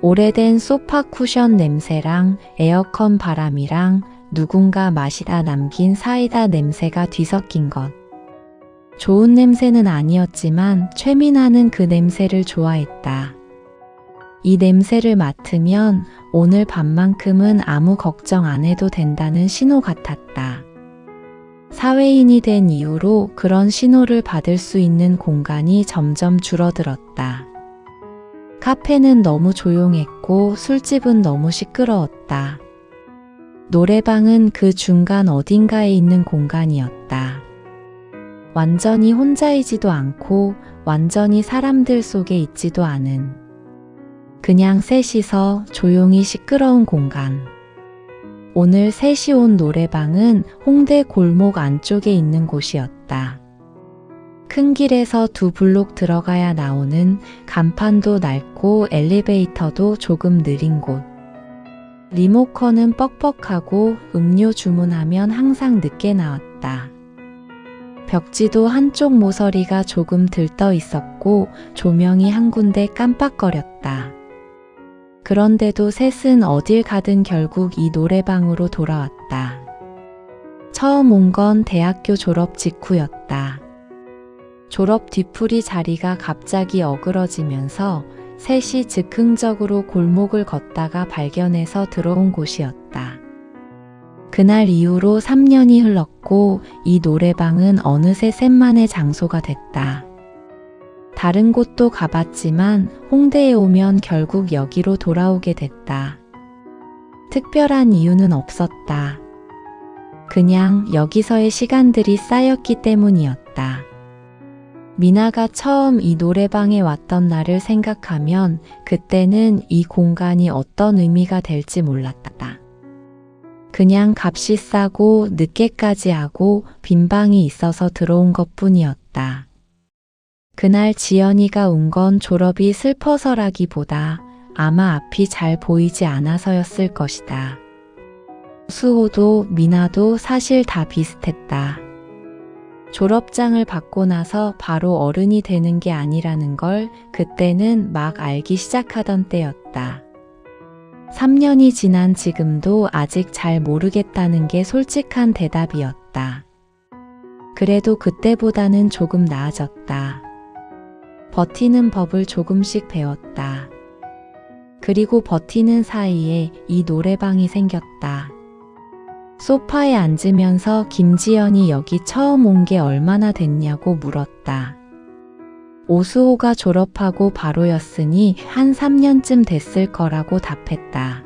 오래된 소파 쿠션 냄새랑 에어컨 바람이랑 누군가 마시다 남긴 사이다 냄새가 뒤섞인 것. 좋은 냄새는 아니었지만 최민아는 그 냄새를 좋아했다. 이 냄새를 맡으면 오늘 밤만큼은 아무 걱정 안 해도 된다는 신호 같았다. 사회인이 된 이후로 그런 신호를 받을 수 있는 공간이 점점 줄어들었다. 카페는 너무 조용했고 술집은 너무 시끄러웠다. 노래방은 그 중간 어딘가에 있는 공간이었다. 완전히 혼자이지도 않고 완전히 사람들 속에 있지도 않은 그냥 셋이서 조용히 시끄러운 공간. 오늘 셋이 온 노래방은 홍대 골목 안쪽에 있는 곳이었다. 큰 길에서 2블록 들어가야 나오는 간판도 낡고 엘리베이터도 조금 느린 곳. 리모컨은 뻑뻑하고 음료 주문하면 항상 늦게 나왔다. 벽지도 한쪽 모서리가 조금 들떠 있었고 조명이 한 군데 깜빡거렸다. 그런데도 셋은 어딜 가든 결국 이 노래방으로 돌아왔다. 처음 온 건 대학교 졸업 직후였다. 졸업 뒤풀이 자리가 갑자기 어그러지면서 셋이 즉흥적으로 골목을 걷다가 발견해서 들어온 곳이었다. 그날 이후로 3년이 흘렀고 이 노래방은 어느새 셋만의 장소가 됐다. 다른 곳도 가봤지만 홍대에 오면 결국 여기로 돌아오게 됐다. 특별한 이유는 없었다. 그냥 여기서의 시간들이 쌓였기 때문이었다. 미나가 처음 이 노래방에 왔던 날을 생각하면 그때는 이 공간이 어떤 의미가 될지 몰랐다. 그냥 값이 싸고 늦게까지 하고 빈 방이 있어서 들어온 것뿐이었다. 그날 지연이가 운 건 졸업이 슬퍼서라기보다 아마 앞이 잘 보이지 않아서였을 것이다. 수호도 미나도 사실 다 비슷했다. 졸업장을 받고 나서 바로 어른이 되는 게 아니라는 걸 그때는 막 알기 시작하던 때였다. 3년이 지난 지금도 아직 잘 모르겠다는 게 솔직한 대답이었다. 그래도 그때보다는 조금 나아졌다. 버티는 법을 조금씩 배웠다. 그리고 버티는 사이에 이 노래방이 생겼다. 소파에 앉으면서 김지연이 여기 처음 온 게 얼마나 됐냐고 물었다. 오수호가 졸업하고 바로였으니 한 3년쯤 됐을 거라고 답했다.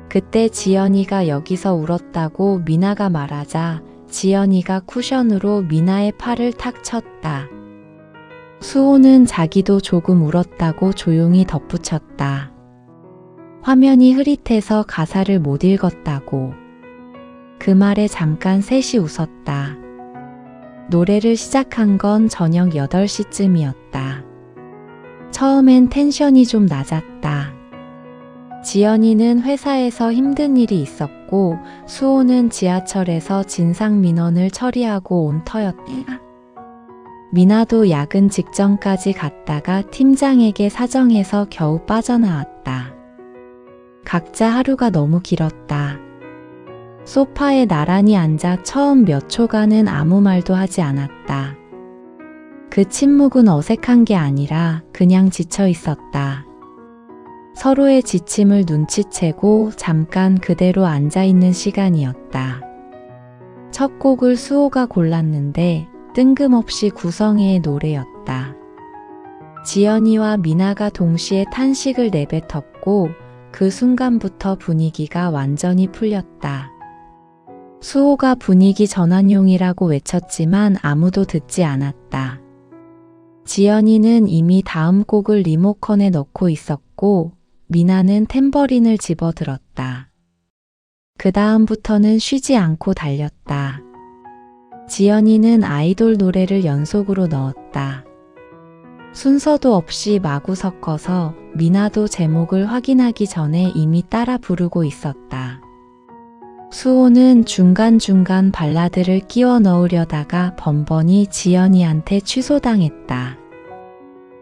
그때 지연이가 여기서 울었다고 미나가 말하자 지연이가 쿠션으로 미나의 팔을 탁 쳤다. 수호는 자기도 조금 울었다고 조용히 덧붙였다. 화면이 흐릿해서 가사를 못 읽었다고. 그 말에 잠깐 셋이 웃었다. 노래를 시작한 건 저녁 8시쯤이었다. 처음엔 텐션이 좀 낮았다. 지연이는 회사에서 힘든 일이 있었고 수호는 지하철에서 진상 민원을 처리하고 온 터였다. 미나도 야근 직전까지 갔다가 팀장에게 사정해서 겨우 빠져나왔다. 각자 하루가 너무 길었다. 소파에 나란히 앉아 처음 몇 초간은 아무 말도 하지 않았다. 그 침묵은 어색한 게 아니라 그냥 지쳐 있었다. 서로의 지침을 눈치채고 잠깐 그대로 앉아있는 시간이었다. 첫 곡을 수호가 골랐는데 뜬금없이 구성애의 노래였다. 지연이와 미나가 동시에 탄식을 내뱉었고 그 순간부터 분위기가 완전히 풀렸다. 수호가 분위기 전환용이라고 외쳤지만 아무도 듣지 않았다. 지연이는 이미 다음 곡을 리모컨에 넣고 있었고 미나는 탬버린을 집어들었다. 그 다음부터는 쉬지 않고 달렸다. 지연이는 아이돌 노래를 연속으로 넣었다. 순서도 없이 마구 섞어서 미나도 제목을 확인하기 전에 이미 따라 부르고 있었다. 수호는 중간중간 발라드를 끼워 넣으려다가 번번이 지연이한테 취소당했다.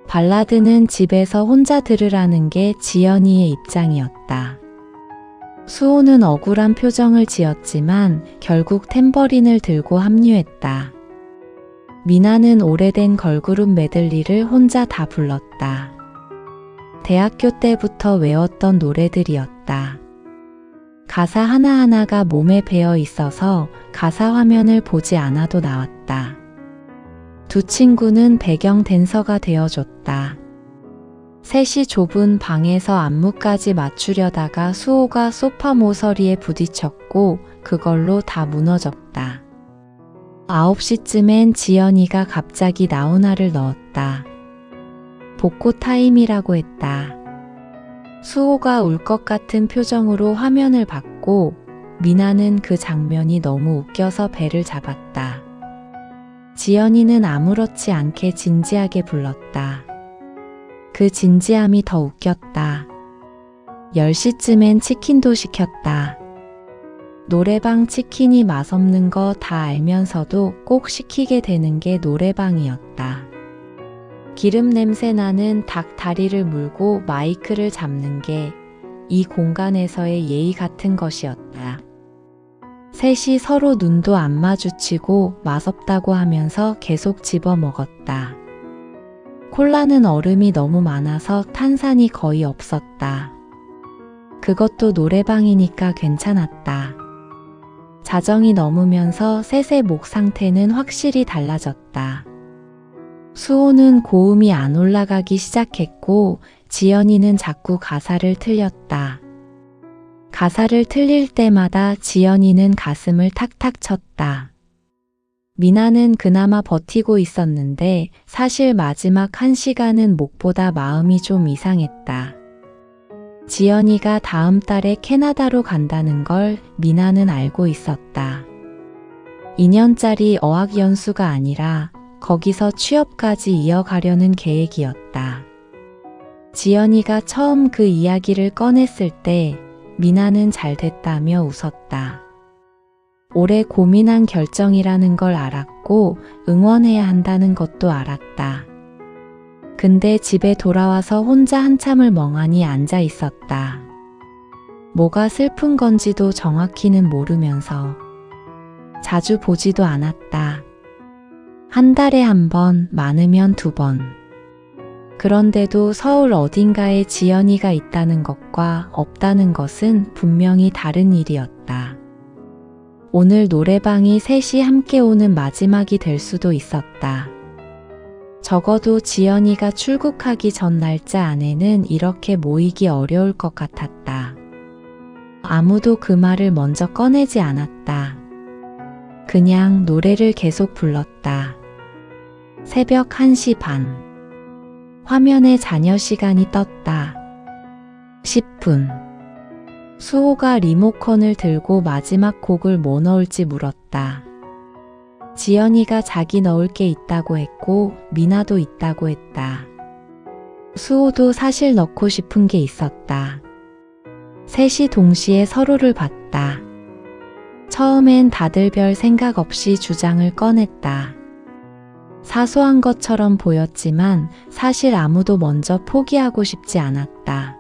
발라드는 집에서 혼자 들으라는 게 지연이의 입장이었다. 수호는 억울한 표정을 지었지만 결국 탬버린을 들고 합류했다. 미나는 오래된 걸그룹 메들리를 혼자 다 불렀다. 대학교 때부터 외웠던 노래들이었다. 가사 하나하나가 몸에 배어 있어서 가사 화면을 보지 않아도 나왔다. 두 친구는 배경 댄서가 되어줬다. 셋이 좁은 방에서 안무까지 맞추려다가 수호가 소파 모서리에 부딪혔고 그걸로 다 무너졌다. 9시쯤엔 지연이가 갑자기 나훈아를 넣었다. 복고 타임이라고 했다. 수호가 울 것 같은 표정으로 화면을 봤고 미나는 그 장면이 너무 웃겨서 배를 잡았다. 지연이는 아무렇지 않게 진지하게 불렀다. 그 진지함이 더 웃겼다. 10시쯤엔 치킨도 시켰다. 노래방 치킨이 맛없는 거 다 알면서도 꼭 시키게 되는 게 노래방이었다. 기름 냄새 나는 닭 다리를 물고 마이크를 잡는 게 이 공간에서의 예의 같은 것이었다. 셋이 서로 눈도 안 마주치고 맛없다고 하면서 계속 집어 먹었다. 콜라는 얼음이 너무 많아서 탄산이 거의 없었다. 그것도 노래방이니까 괜찮았다. 자정이 넘으면서 셋의 목 상태는 확실히 달라졌다. 수호는 고음이 안 올라가기 시작했고 지연이는 자꾸 가사를 틀렸다. 가사를 틀릴 때마다 지연이는 가슴을 탁탁 쳤다. 미나는 그나마 버티고 있었는데 사실 마지막 1시간은 목보다 마음이 좀 이상했다. 지연이가 다음 달에 캐나다로 간다는 걸 미나는 알고 있었다. 2년짜리 어학연수가 아니라 거기서 취업까지 이어가려는 계획이었다. 지연이가 처음 그 이야기를 꺼냈을 때 미나는 잘 됐다며 웃었다. 오래 고민한 결정이라는 걸 알았고 알고 응원해야 한다는 것도 알았다. 근데 집에 돌아와서 혼자 한참을 멍하니 앉아 있었다. 뭐가 슬픈 건지도 정확히는 모르면서 자주 보지도 않았다. 한 달에 한 번, 많으면 2번. 그런데도 서울 어딘가에 지연이가 있다는 것과 없다는 것은 분명히 다른 일이었다. 오늘 노래방이 셋이 함께 오는 마지막이 될 수도 있었다. 적어도 지연이가 출국하기 전 날짜 안에는 이렇게 모이기 어려울 것 같았다. 아무도 그 말을 먼저 꺼내지 않았다. 그냥 노래를 계속 불렀다. 새벽 1시 반. 화면에 자녀 시간이 떴다. 10분. 수호가 리모컨을 들고 마지막 곡을 뭐 넣을지 물었다. 지연이가 자기 넣을 게 있다고 했고 미나도 있다고 했다. 수호도 사실 넣고 싶은 게 있었다. 셋이 동시에 서로를 봤다. 처음엔 다들 별 생각 없이 주장을 꺼냈다. 사소한 것처럼 보였지만 사실 아무도 먼저 포기하고 싶지 않았다.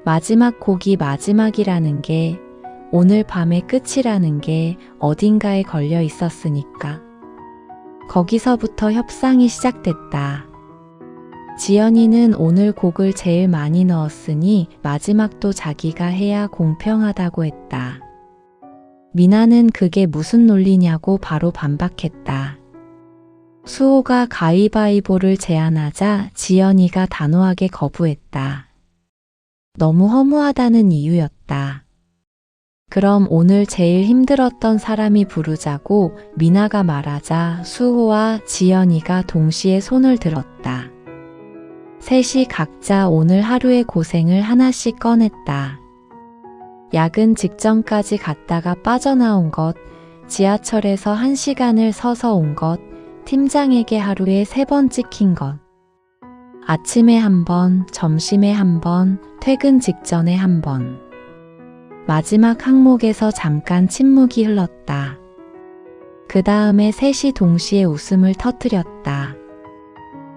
마지막 곡이 마지막이라는 게, 오늘 밤의 끝이라는 게 어딘가에 걸려 있었으니까. 거기서부터 협상이 시작됐다. 지연이는 오늘 곡을 제일 많이 넣었으니 마지막도 자기가 해야 공평하다고 했다. 미나는 그게 무슨 논리냐고 바로 반박했다. 수호가 가위바위보를 제안하자 지연이가 단호하게 거부했다. 너무 허무하다는 이유였다. 그럼 오늘 제일 힘들었던 사람이 부르자고 미나가 말하자 수호와 지연이가 동시에 손을 들었다. 셋이 각자 오늘 하루의 고생을 하나씩 꺼냈다. 야근 직전까지 갔다가 빠져나온 것, 지하철에서 1시간을 서서 온 것, 팀장에게 하루에 3번 찍힌 것. 아침에 1번, 점심에 1번, 퇴근 직전에 1번. 마지막 항목에서 잠깐 침묵이 흘렀다. 그 다음에 셋이 동시에 웃음을 터뜨렸다.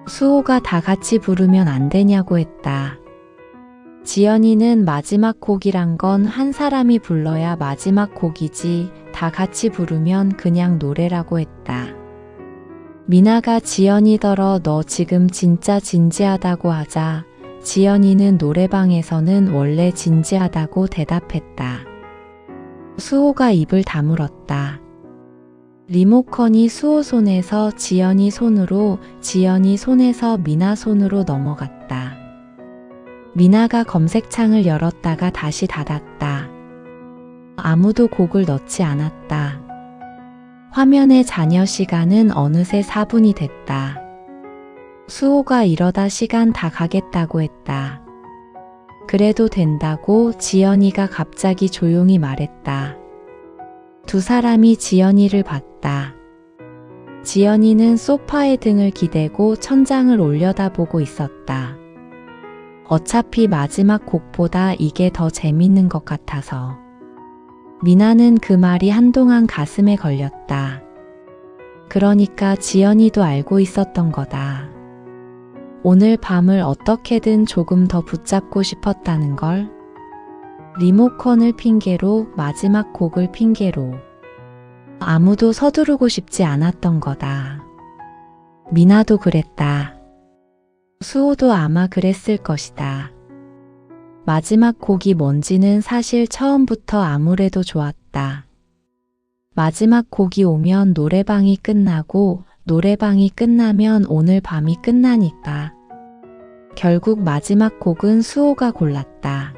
수호가 다 같이 부르면 안 되냐고 했다. 지연이는 마지막 곡이란 건 한 사람이 불러야 마지막 곡이지 다 같이 부르면 그냥 노래라고 했다. 미나가 지연이더러 너 지금 진짜 진지하다고 하자 지연이는 노래방에서는 원래 진지하다고 대답했다. 수호가 입을 다물었다. 리모컨이 수호 손에서 지연이 손으로, 지연이 손에서 미나 손으로 넘어갔다. 미나가 검색창을 열었다가 다시 닫았다. 아무도 곡을 넣지 않았다. 화면의 자녀 시간은 어느새 4분이 됐다. 수호가 이러다 시간 다 가겠다고 했다. 그래도 된다고 지연이가 갑자기 조용히 말했다. 두 사람이 지연이를 봤다. 지연이는 소파에 등을 기대고 천장을 올려다보고 있었다. 어차피 마지막 곡보다 이게 더 재밌는 것 같아서. 미나는 그 말이 한동안 가슴에 걸렸다. 그러니까 지연이도 알고 있었던 거다. 오늘 밤을 어떻게든 조금 더 붙잡고 싶었다는 걸. 리모컨을 핑계로, 마지막 곡을 핑계로. 아무도 서두르고 싶지 않았던 거다. 미나도 그랬다. 수호도 아마 그랬을 것이다. 마지막 곡이 뭔지는 사실 처음부터 아무래도 좋았다. 마지막 곡이 오면 노래방이 끝나고 노래방이 끝나면 오늘 밤이 끝나니까. 결국 마지막 곡은 수호가 골랐다.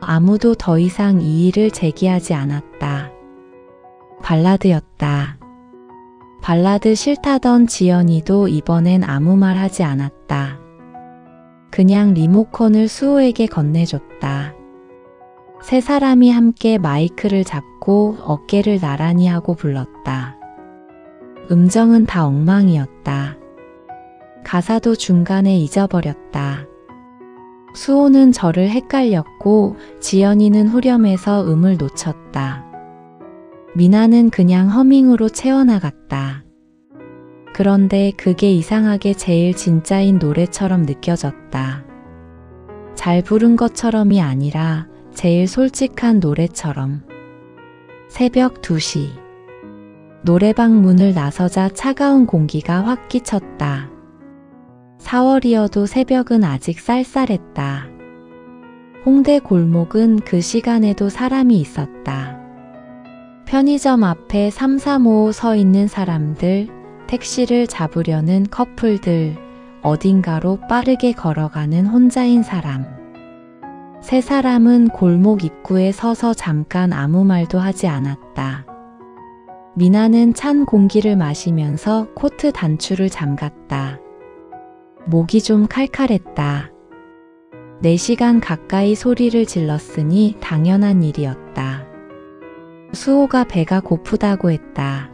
아무도 더 이상 이의를 제기하지 않았다. 발라드였다. 발라드 싫다던 지연이도 이번엔 아무 말 하지 않았다. 그냥 리모컨을 수호에게 건네줬다. 세 사람이 함께 마이크를 잡고 어깨를 나란히 하고 불렀다. 음정은 다 엉망이었다. 가사도 중간에 잊어버렸다. 수호는 절을 헷갈렸고 지연이는 후렴에서 음을 놓쳤다. 미나는 그냥 허밍으로 채워나갔다. 그런데 그게 이상하게 제일 진짜인 노래처럼 느껴졌다. 잘 부른 것처럼이 아니라 제일 솔직한 노래처럼. 새벽 2시. 노래방 문을 나서자 차가운 공기가 확 끼쳤다. 4월이어도 새벽은 아직 쌀쌀했다. 홍대 골목은 그 시간에도 사람이 있었다. 편의점 앞에 3355 서 있는 사람들, 택시를 잡으려는 커플들, 어딘가로 빠르게 걸어가는 혼자인 사람. 세 사람은 골목 입구에 서서 잠깐 아무 말도 하지 않았다. 미나는 찬 공기를 마시면서 코트 단추를 잠갔다. 목이 좀 칼칼했다. 4시간 가까이 소리를 질렀으니 당연한 일이었다. 수호가 배가 고프다고 했다.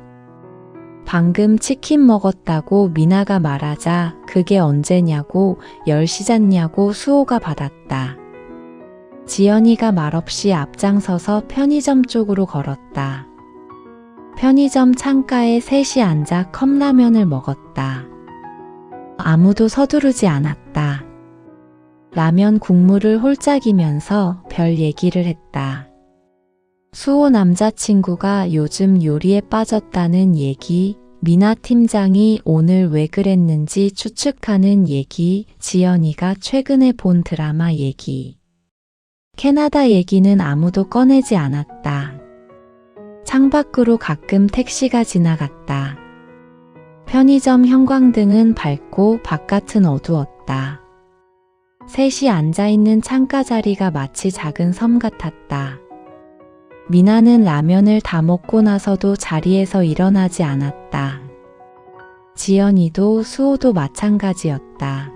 방금 치킨 먹었다고 미나가 말하자 그게 언제냐고 10시 잤냐고 수호가 받았다. 지연이가 말없이 앞장서서 편의점 쪽으로 걸었다. 편의점 창가에 셋이 앉아 컵라면을 먹었다. 아무도 서두르지 않았다. 라면 국물을 홀짝이면서 별 얘기를 했다. 수호 남자친구가 요즘 요리에 빠졌다는 얘기, 미나 팀장이 오늘 왜 그랬는지 추측하는 얘기, 지연이가 최근에 본 드라마 얘기. 캐나다 얘기는 아무도 꺼내지 않았다. 창밖으로 가끔 택시가 지나갔다. 편의점 형광등은 밝고 바깥은 어두웠다. 셋이 앉아있는 창가 자리가 마치 작은 섬 같았다. 미나는 라면을 다 먹고 나서도 자리에서 일어나지 않았다. 지연이도 수호도 마찬가지였다.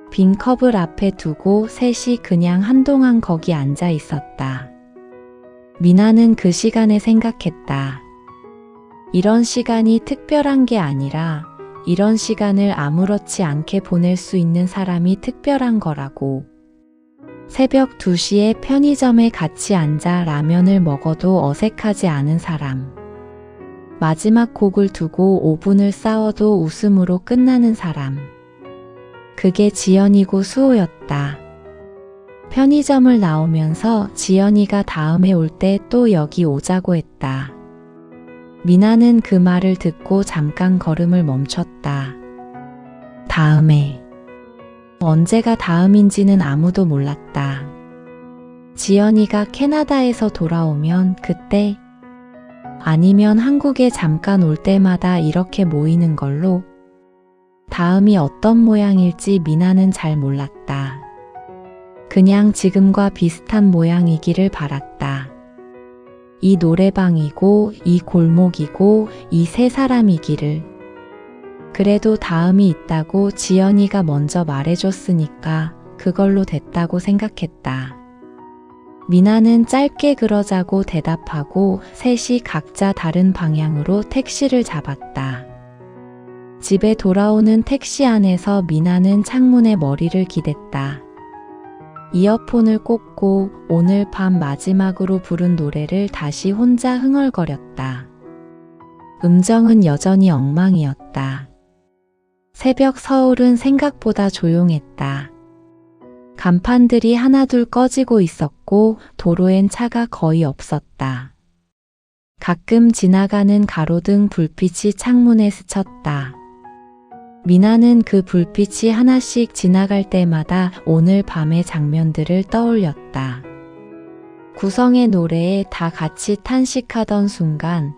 빈 컵을 앞에 두고 셋이 그냥 한동안 거기 앉아 있었다. 미나는 그 시간에 생각했다. 이런 시간이 특별한 게 아니라 이런 시간을 아무렇지 않게 보낼 수 있는 사람이 특별한 거라고. 새벽 2시에 편의점에 같이 앉아 라면을 먹어도 어색하지 않은 사람. 마지막 곡을 두고 5분을 싸워도 웃음으로 끝나는 사람. 그게 지연이고 수호였다. 편의점을 나오면서 지연이가 다음에 올 때 또 여기 오자고 했다. 미나는 그 말을 듣고 잠깐 걸음을 멈췄다. 다음에. 언제가 다음인지는 아무도 몰랐다. 지연이가 캐나다에서 돌아오면 그때, 아니면 한국에 잠깐 올 때마다 이렇게 모이는 걸로. 다음이 어떤 모양일지 미나는 잘 몰랐다. 그냥 지금과 비슷한 모양이기를 바랐다. 이 노래방이고 이 골목이고 이 세 사람이기를. 그래도 다음이 있다고 지연이가 먼저 말해줬으니까 그걸로 됐다고 생각했다. 미나는 짧게 그러자고 대답하고 셋이 각자 다른 방향으로 택시를 잡았다. 집에 돌아오는 택시 안에서 미나는 창문에 머리를 기댔다. 이어폰을 꽂고 오늘 밤 마지막으로 부른 노래를 다시 혼자 흥얼거렸다. 음정은 여전히 엉망이었다. 새벽 서울은 생각보다 조용했다. 간판들이 하나둘 꺼지고 있었고 도로엔 차가 거의 없었다. 가끔 지나가는 가로등 불빛이 창문에 스쳤다. 미나는 그 불빛이 하나씩 지나갈 때마다 오늘 밤의 장면들을 떠올렸다. 구성의 노래에 다 같이 탄식하던 순간,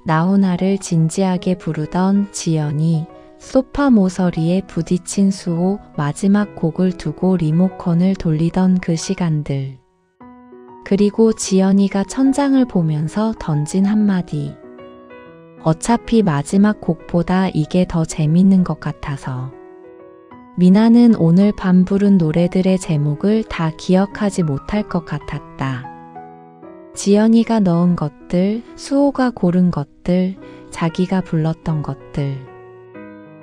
나훈아를 진지하게 부르던 지연이, 소파 모서리에 부딪힌 수호, 마지막 곡을 두고 리모컨을 돌리던 그 시간들. 그리고 지연이가 천장을 보면서 던진 한마디. 어차피 마지막 곡보다 이게 더 재밌는 것 같아서. 미나는 오늘 밤 부른 노래들의 제목을 다 기억하지 못할 것 같았다. 지연이가 넣은 것들, 수호가 고른 것들, 자기가 불렀던 것들.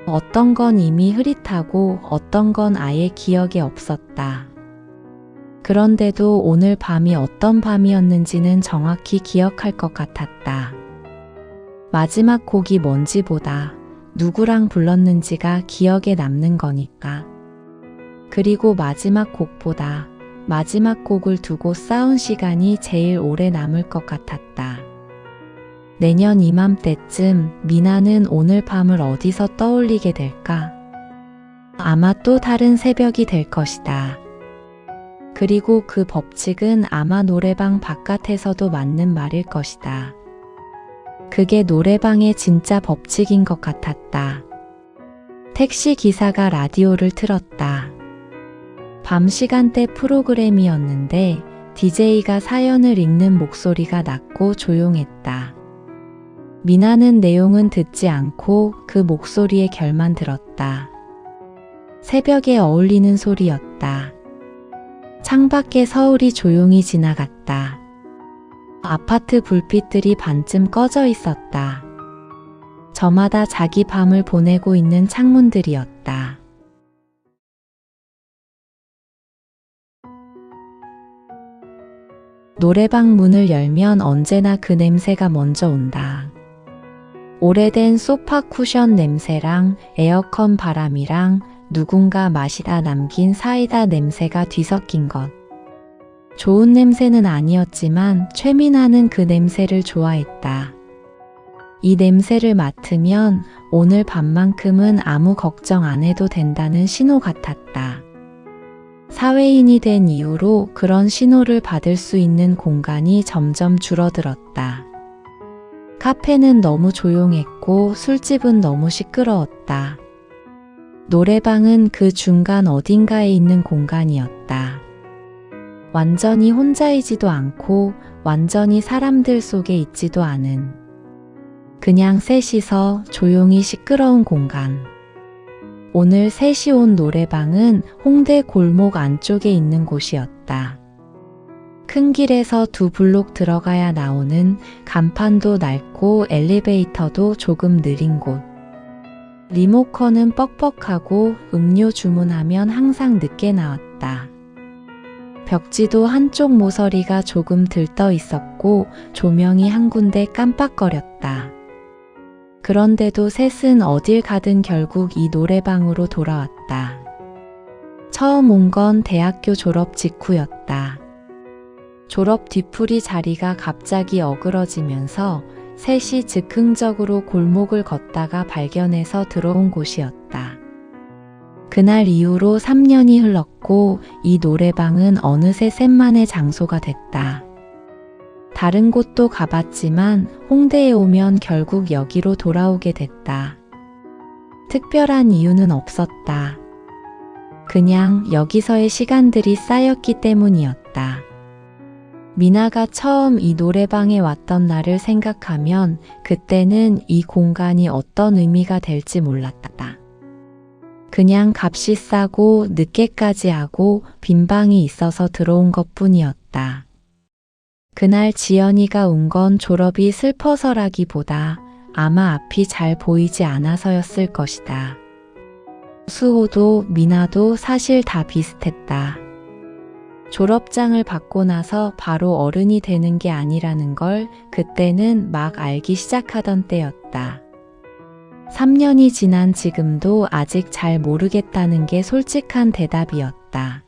어떤 건 이미 흐릿하고 어떤 건 아예 기억에 없었다. 그런데도 오늘 밤이 어떤 밤이었는지는 정확히 기억할 것 같았다. 마지막 곡이 뭔지보다 누구랑 불렀는지가 기억에 남는 거니까. 그리고 마지막 곡보다 마지막 곡을 두고 싸운 시간이 제일 오래 남을 것 같았다. 내년 이맘때쯤 미나는 오늘 밤을 어디서 떠올리게 될까? 아마 또 다른 새벽이 될 것이다. 그리고 그 법칙은 아마 노래방 바깥에서도 맞는 말일 것이다. 그게 노래방의 진짜 법칙인 것 같았다. 택시 기사가 라디오를 틀었다. 밤 시간대 프로그램이었는데 DJ가 사연을 읽는 목소리가 낮고 조용했다. 미나는 내용은 듣지 않고 그 목소리의 결만 들었다. 새벽에 어울리는 소리였다. 창밖에 서울이 조용히 지나갔다. 아파트 불빛들이 반쯤 꺼져 있었다. 저마다 자기 밤을 보내고 있는 창문들이었다. 노래방 문을 열면 언제나 그 냄새가 먼저 온다. 오래된 소파 쿠션 냄새랑 에어컨 바람이랑 누군가 마시다 남긴 사이다 냄새가 뒤섞인 것. 좋은 냄새는 아니었지만 최민아는 그 냄새를 좋아했다. 이 냄새를 맡으면 오늘 밤만큼은 아무 걱정 안 해도 된다는 신호 같았다. 사회인이 된 이후로 그런 신호를 받을 수 있는 공간이 점점 줄어들었다. 카페는 너무 조용했고 술집은 너무 시끄러웠다. 노래방은 그 중간 어딘가에 있는 공간이었다. 완전히 혼자이지도 않고 완전히 사람들 속에 있지도 않은 그냥 셋이서 조용히 시끄러운 공간. 오늘 셋이 온 노래방은 홍대 골목 안쪽에 있는 곳이었다. 큰 길에서 2블록 들어가야 나오는 간판도 낡고 엘리베이터도 조금 느린 곳. 리모컨은 뻑뻑하고 음료 주문하면 항상 늦게 나왔다. 벽지도 한쪽 모서리가 조금 들떠 있었고 조명이 한 군데 깜빡거렸다. 그런데도 셋은 어딜 가든 결국 이 노래방으로 돌아왔다. 처음 온 건 대학교 졸업 직후였다. 졸업 뒤풀이 자리가 갑자기 어그러지면서 셋이 즉흥적으로 골목을 걷다가 발견해서 들어온 곳이었다. 그날 이후로 3년이 흘렀고 이 노래방은 어느새 셋만의 장소가 됐다. 다른 곳도 가봤지만 홍대에 오면 결국 여기로 돌아오게 됐다. 특별한 이유는 없었다. 그냥 여기서의 시간들이 쌓였기 때문이었다. 미나가 처음 이 노래방에 왔던 날을 생각하면 그때는 이 공간이 어떤 의미가 될지 몰랐다. 그냥 값이 싸고 늦게까지 하고 빈 방이 있어서 들어온 것뿐이었다. 그날 지연이가 운 건 졸업이 슬퍼서라기보다 아마 앞이 잘 보이지 않아서였을 것이다. 수호도 미나도 사실 다 비슷했다. 졸업장을 받고 나서 바로 어른이 되는 게 아니라는 걸 그때는 막 알기 시작하던 때였다. 3년이 지난 지금도 아직 잘 모르겠다는 게 솔직한 대답이었다.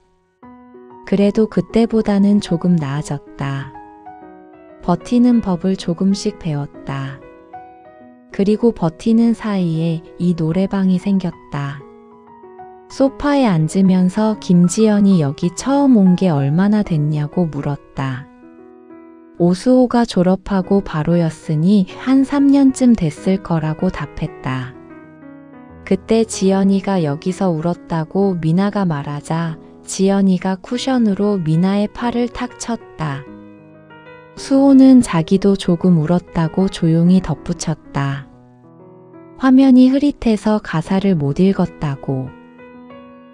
그래도 그때보다는 조금 나아졌다. 버티는 법을 조금씩 배웠다. 그리고 버티는 사이에 이 노래방이 생겼다. 소파에 앉으면서 김지연이 여기 처음 온 게 얼마나 됐냐고 물었다. 오수호가 졸업하고 바로였으니 한 3년쯤 됐을 거라고 답했다. 그때 지연이가 여기서 울었다고 미나가 말하자 지연이가 쿠션으로 미나의 팔을 탁 쳤다. 수호는 자기도 조금 울었다고 조용히 덧붙였다. 화면이 흐릿해서 가사를 못 읽었다고.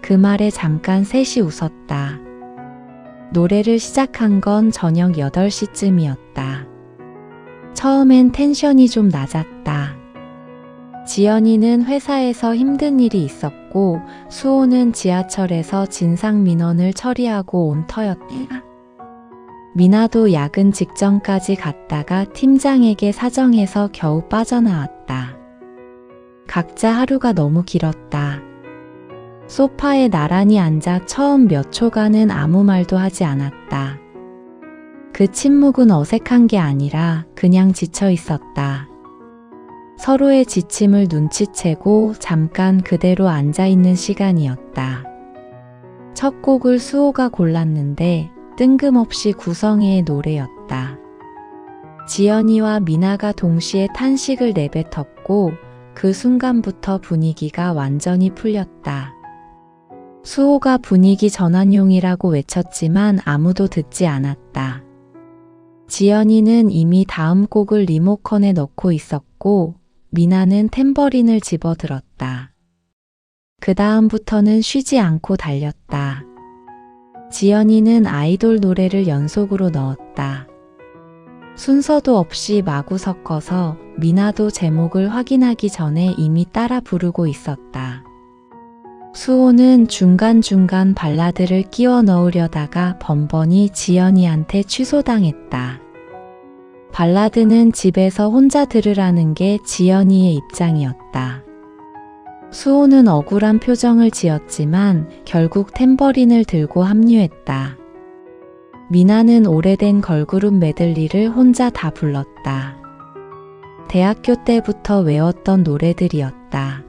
그 말에 잠깐 셋이 웃었다. 노래를 시작한 건 저녁 8시쯤이었다. 처음엔 텐션이 좀 낮았다. 지연이는 회사에서 힘든 일이 있었고 수호는 지하철에서 진상 민원을 처리하고 온 터였다. 미나도 야근 직전까지 갔다가 팀장에게 사정해서 겨우 빠져나왔다. 각자 하루가 너무 길었다. 소파에 나란히 앉아 처음 몇 초간은 아무 말도 하지 않았다. 그 침묵은 어색한 게 아니라 그냥 지쳐 있었다. 서로의 지침을 눈치채고 잠깐 그대로 앉아있는 시간이었다. 첫 곡을 수호가 골랐는데 뜬금없이 구성애의 노래였다. 지연이와 미나가 동시에 탄식을 내뱉었고 그 순간부터 분위기가 완전히 풀렸다. 수호가 분위기 전환용이라고 외쳤지만 아무도 듣지 않았다. 지연이는 이미 다음 곡을 리모컨에 넣고 있었고 미나는 탬버린을 집어들었다. 그 다음부터는 쉬지 않고 달렸다. 지연이는 아이돌 노래를 연속으로 넣었다. 순서도 없이 마구 섞어서 미나도 제목을 확인하기 전에 이미 따라 부르고 있었다. 수호는 중간중간 발라드를 끼워 넣으려다가 번번이 지연이한테 취소당했다. 발라드는 집에서 혼자 들으라는 게 지연이의 입장이었다. 수호는 억울한 표정을 지었지만 결국 탬버린을 들고 합류했다. 미나는 오래된 걸그룹 메들리를 혼자 다 불렀다. 대학교 때부터 외웠던 노래들이었다.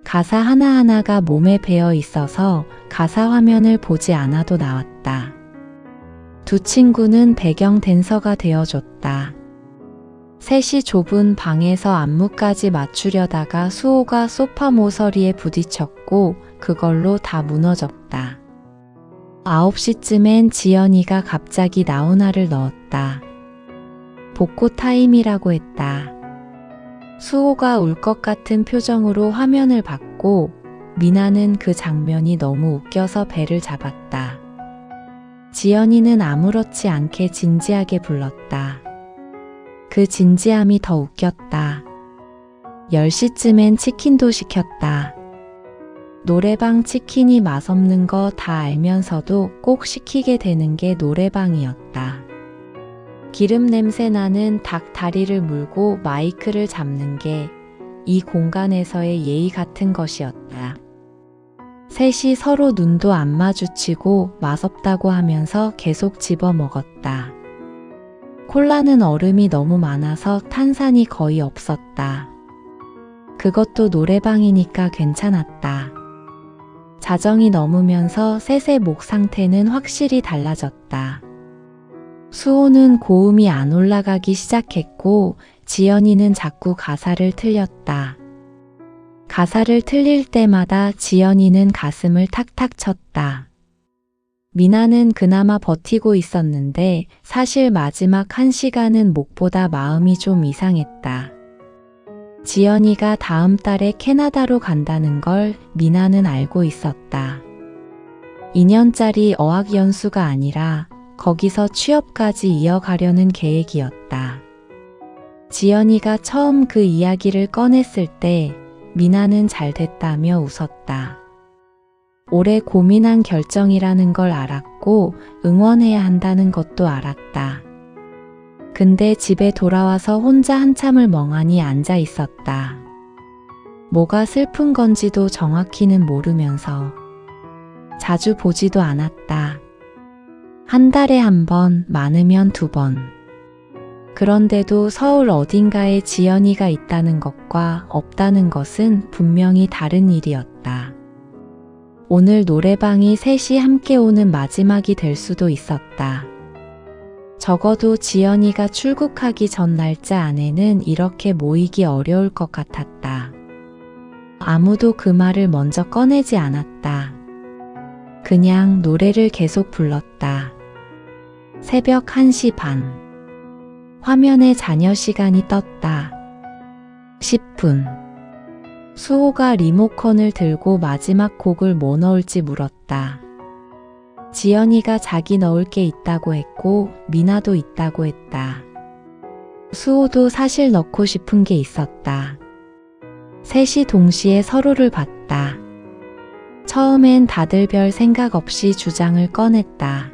가사 하나하나가 몸에 배어 있어서 가사 화면을 보지 않아도 나왔다. 두 친구는 배경 댄서가 되어줬다. 셋이 좁은 방에서 안무까지 맞추려다가 수호가 소파 모서리에 부딪혔고 그걸로 다 무너졌다. 9시쯤엔 지연이가 갑자기 나훈아를 넣었다. 복고 타임이라고 했다. 수호가 울 것 같은 표정으로 화면을 봤고 미나는 그 장면이 너무 웃겨서 배를 잡았다. 지연이는 아무렇지 않게 진지하게 불렀다. 그 진지함이 더 웃겼다. 10시쯤엔 치킨도 시켰다. 노래방 치킨이 맛없는 거 다 알면서도 꼭 시키게 되는 게 노래방이었다. 기름 냄새 나는 닭 다리를 물고 마이크를 잡는 게 이 공간에서의 예의 같은 것이었다. 셋이 서로 눈도 안 마주치고 맛없다고 하면서 계속 집어 먹었다. 콜라는 얼음이 너무 많아서 탄산이 거의 없었다. 그것도 노래방이니까 괜찮았다. 자정이 넘으면서 셋의 목 상태는 확실히 달라졌다. 수호는 고음이 안 올라가기 시작했고 지연이는 자꾸 가사를 틀렸다. 가사를 틀릴 때마다 지연이는 가슴을 탁탁 쳤다. 미나는 그나마 버티고 있었는데 사실 마지막 1시간은 목보다 마음이 좀 이상했다. 지연이가 다음 달에 캐나다로 간다는 걸 미나는 알고 있었다. 2년짜리 어학연수가 아니라 거기서 취업까지 이어가려는 계획이었다. 지연이가 처음 그 이야기를 꺼냈을 때 미나는 잘 됐다며 웃었다. 오래 고민한 결정이라는 걸 알았고 응원해야 한다는 것도 알았다. 근데 집에 돌아와서 혼자 한참을 멍하니 앉아 있었다. 뭐가 슬픈 건지도 정확히는 모르면서 자주 보지도 않았다. 한 달에 1번, 많으면 2번. 그런데도 서울 어딘가에 지연이가 있다는 것과 없다는 것은 분명히 다른 일이었다. 오늘 노래방이 셋이 함께 오는 마지막이 될 수도 있었다. 적어도 지연이가 출국하기 전 날짜 안에는 이렇게 모이기 어려울 것 같았다. 아무도 그 말을 먼저 꺼내지 않았다. 그냥 노래를 계속 불렀다. 새벽 1시 반. 화면에 자녀 시간이 떴다. 10분. 수호가 리모컨을 들고 마지막 곡을 뭐 넣을지 물었다. 지연이가 자기 넣을 게 있다고 했고 미나도 있다고 했다. 수호도 사실 넣고 싶은 게 있었다. 셋이 동시에 서로를 봤다. 처음엔 다들 별 생각 없이 주장을 꺼냈다.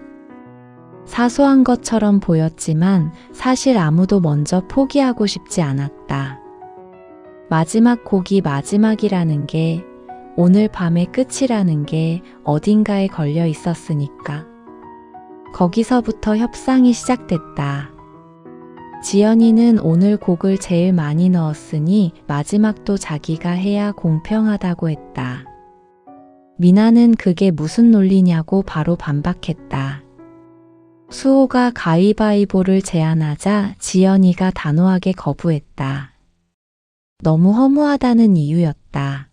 사소한 것처럼 보였지만 사실 아무도 먼저 포기하고 싶지 않았다. 마지막 곡이 마지막이라는 게, 오늘 밤의 끝이라는 게 어딘가에 걸려 있었으니까. 거기서부터 협상이 시작됐다. 지연이는 오늘 곡을 제일 많이 넣었으니 마지막도 자기가 해야 공평하다고 했다. 미나는 그게 무슨 논리냐고 바로 반박했다. 수호가 가위바위보를 제안하자 지연이가 단호하게 거부했다. 너무 허무하다는 이유였다.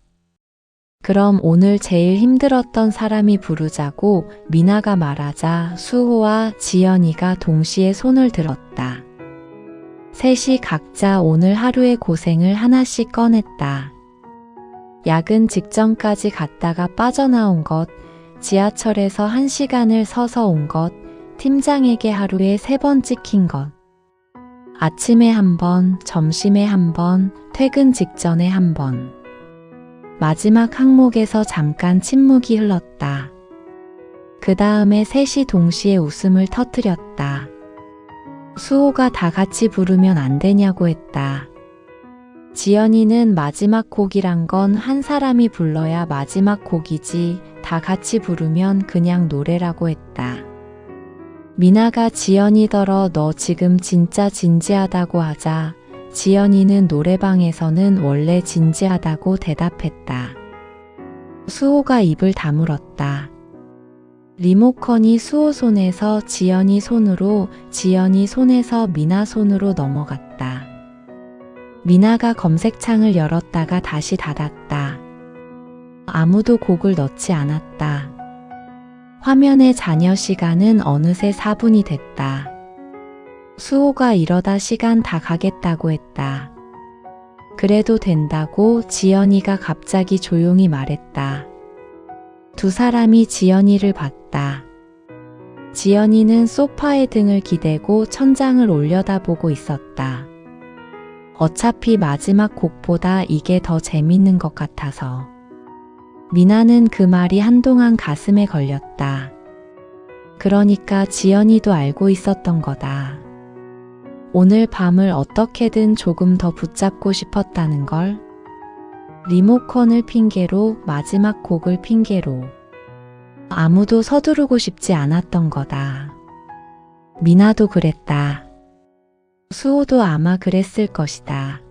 그럼 오늘 제일 힘들었던 사람이 부르자고 미나가 말하자 수호와 지연이가 동시에 손을 들었다. 셋이 각자 오늘 하루의 고생을 하나씩 꺼냈다. 야근 직전까지 갔다가 빠져나온 것, 지하철에서 1시간을 서서 온 것, 팀장에게 하루에 3번 찍힌 것. 아침에 1번, 점심에 1번, 퇴근 직전에 1번. 마지막 항목에서 잠깐 침묵이 흘렀다. 그 다음에 셋이 동시에 웃음을 터뜨렸다. 수호가 다 같이 부르면 안 되냐고 했다. 지연이는 마지막 곡이란 건 한 사람이 불러야 마지막 곡이지 다 같이 부르면 그냥 노래라고 했다. 미나가 지연이더러 너 지금 진짜 진지하다고 하자 지연이는 노래방에서는 원래 진지하다고 대답했다. 수호가 입을 다물었다. 리모컨이 수호 손에서 지연이 손으로, 지연이 손에서 미나 손으로 넘어갔다. 미나가 검색창을 열었다가 다시 닫았다. 아무도 곡을 넣지 않았다. 화면의 잔여 시간은 어느새 4분이 됐다. 수호가 이러다 시간 다 가겠다고 했다. 그래도 된다고 지연이가 갑자기 조용히 말했다. 두 사람이 지연이를 봤다. 지연이는 소파에 등을 기대고 천장을 올려다보고 있었다. 어차피 마지막 곡보다 이게 더 재밌는 것 같아서. 미나는 그 말이 한동안 가슴에 걸렸다. 그러니까 지연이도 알고 있었던 거다. 오늘 밤을 어떻게든 조금 더 붙잡고 싶었다는 걸. 리모컨을 핑계로, 마지막 곡을 핑계로. 아무도 서두르고 싶지 않았던 거다. 미나도 그랬다. 수호도 아마 그랬을 것이다.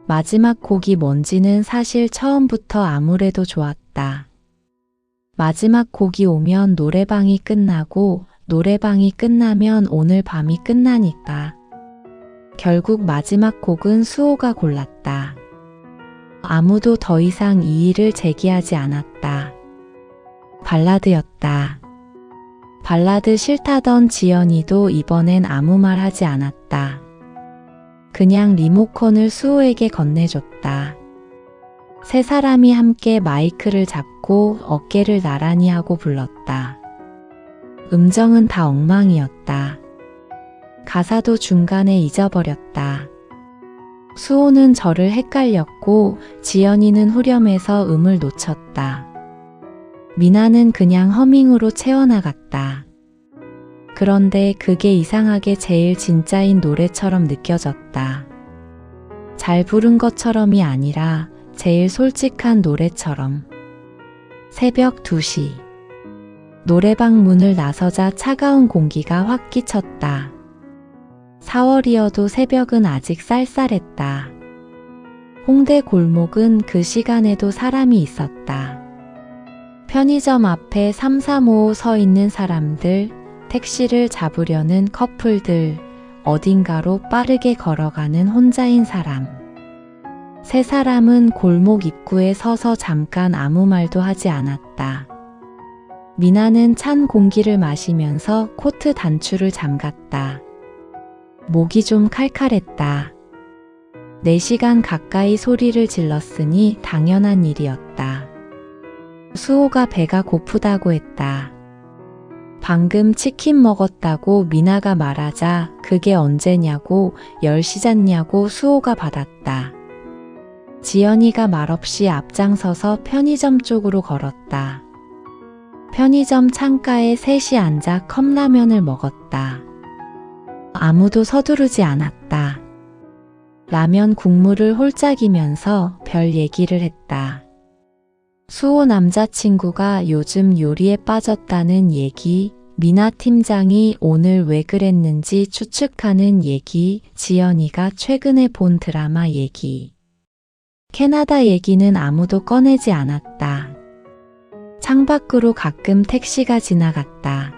마지막 곡이 뭔지는 사실 처음부터 아무래도 좋았다. 마지막 곡이 오면 노래방이 끝나고 노래방이 끝나면 오늘 밤이 끝나니까. 결국 마지막 곡은 수호가 골랐다. 아무도 더 이상 이의를 제기하지 않았다. 발라드였다. 발라드 싫다던 지연이도 이번엔 아무 말 하지 않았다. 그냥 리모컨을 수호에게 건네줬다. 세 사람이 함께 마이크를 잡고 어깨를 나란히 하고 불렀다. 음정은 다 엉망이었다. 가사도 중간에 잊어버렸다. 수호는 절을 헷갈렸고 지연이는 후렴에서 음을 놓쳤다. 미나는 그냥 허밍으로 채워나갔다. 그런데 그게 이상하게 제일 진짜인 노래처럼 느껴졌다. 잘 부른 것처럼이 아니라 제일 솔직한 노래처럼. 새벽 2시. 노래방 문을 나서자 차가운 공기가 확 끼쳤다. 4월이어도 새벽은 아직 쌀쌀했다. 홍대 골목은 그 시간에도 사람이 있었다. 편의점 앞에 3355 서 있는 사람들, 택시를 잡으려는 커플들, 어딘가로 빠르게 걸어가는 혼자인 사람. 세 사람은 골목 입구에 서서 잠깐 아무 말도 하지 않았다. 미나는 찬 공기를 마시면서 코트 단추를 잠갔다. 목이 좀 칼칼했다. 4시간 가까이 소리를 질렀으니 당연한 일이었다. 수호가 배가 고프다고 했다. 방금 치킨 먹었다고 미나가 말하자 그게 언제냐고 10시 잤냐고 수호가 받았다. 지연이가 말없이 앞장서서 편의점 쪽으로 걸었다. 편의점 창가에 셋이 앉아 컵라면을 먹었다. 아무도 서두르지 않았다. 라면 국물을 홀짝이면서 별 얘기를 했다. 수호 남자친구가 요즘 요리에 빠졌다는 얘기, 미나 팀장이 오늘 왜 그랬는지 추측하는 얘기, 지연이가 최근에 본 드라마 얘기. 캐나다 얘기는 아무도 꺼내지 않았다. 창밖으로 가끔 택시가 지나갔다.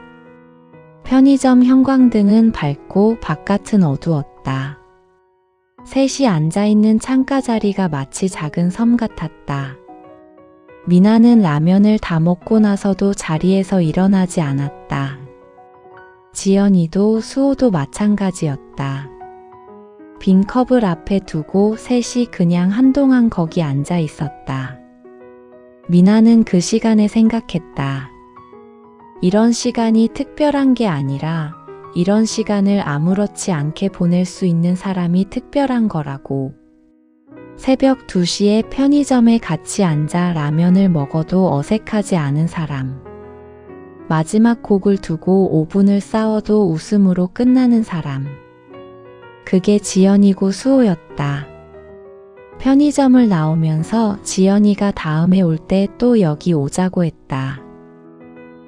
편의점 형광등은 밝고 바깥은 어두웠다. 셋이 앉아있는 창가 자리가 마치 작은 섬 같았다. 미나는 라면을 다 먹고 나서도 자리에서 일어나지 않았다. 지연이도 수호도 마찬가지였다. 빈 컵을 앞에 두고 셋이 그냥 한동안 거기 앉아 있었다. 미나는 그 시간에 생각했다. 이런 시간이 특별한 게 아니라 이런 시간을 아무렇지 않게 보낼 수 있는 사람이 특별한 거라고. 새벽 2시에 편의점에 같이 앉아 라면을 먹어도 어색하지 않은 사람. 마지막 곡을 두고 5분을 싸워도 웃음으로 끝나는 사람. 그게 지연이고 수호였다. 편의점을 나오면서 지연이가 다음에 올 때 또 여기 오자고 했다.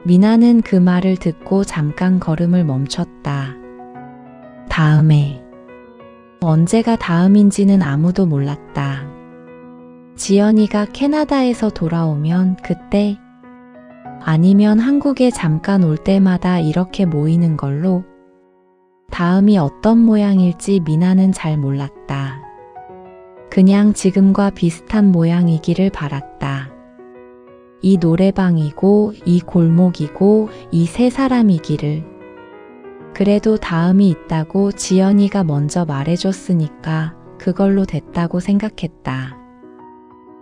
미나는 그 말을 듣고 잠깐 걸음을 멈췄다. 다음에. 언제가 다음인지는 아무도 몰랐다. 지연이가 캐나다에서 돌아오면 그때, 아니면 한국에 잠깐 올 때마다 이렇게 모이는 걸로. 다음이 어떤 모양일지 미나는 잘 몰랐다. 그냥 지금과 비슷한 모양이기를 바랐다. 이 노래방이고 이 골목이고 이 세 사람이기를. 그래도 다음이 있다고 지연이가 먼저 말해줬으니까 그걸로 됐다고 생각했다.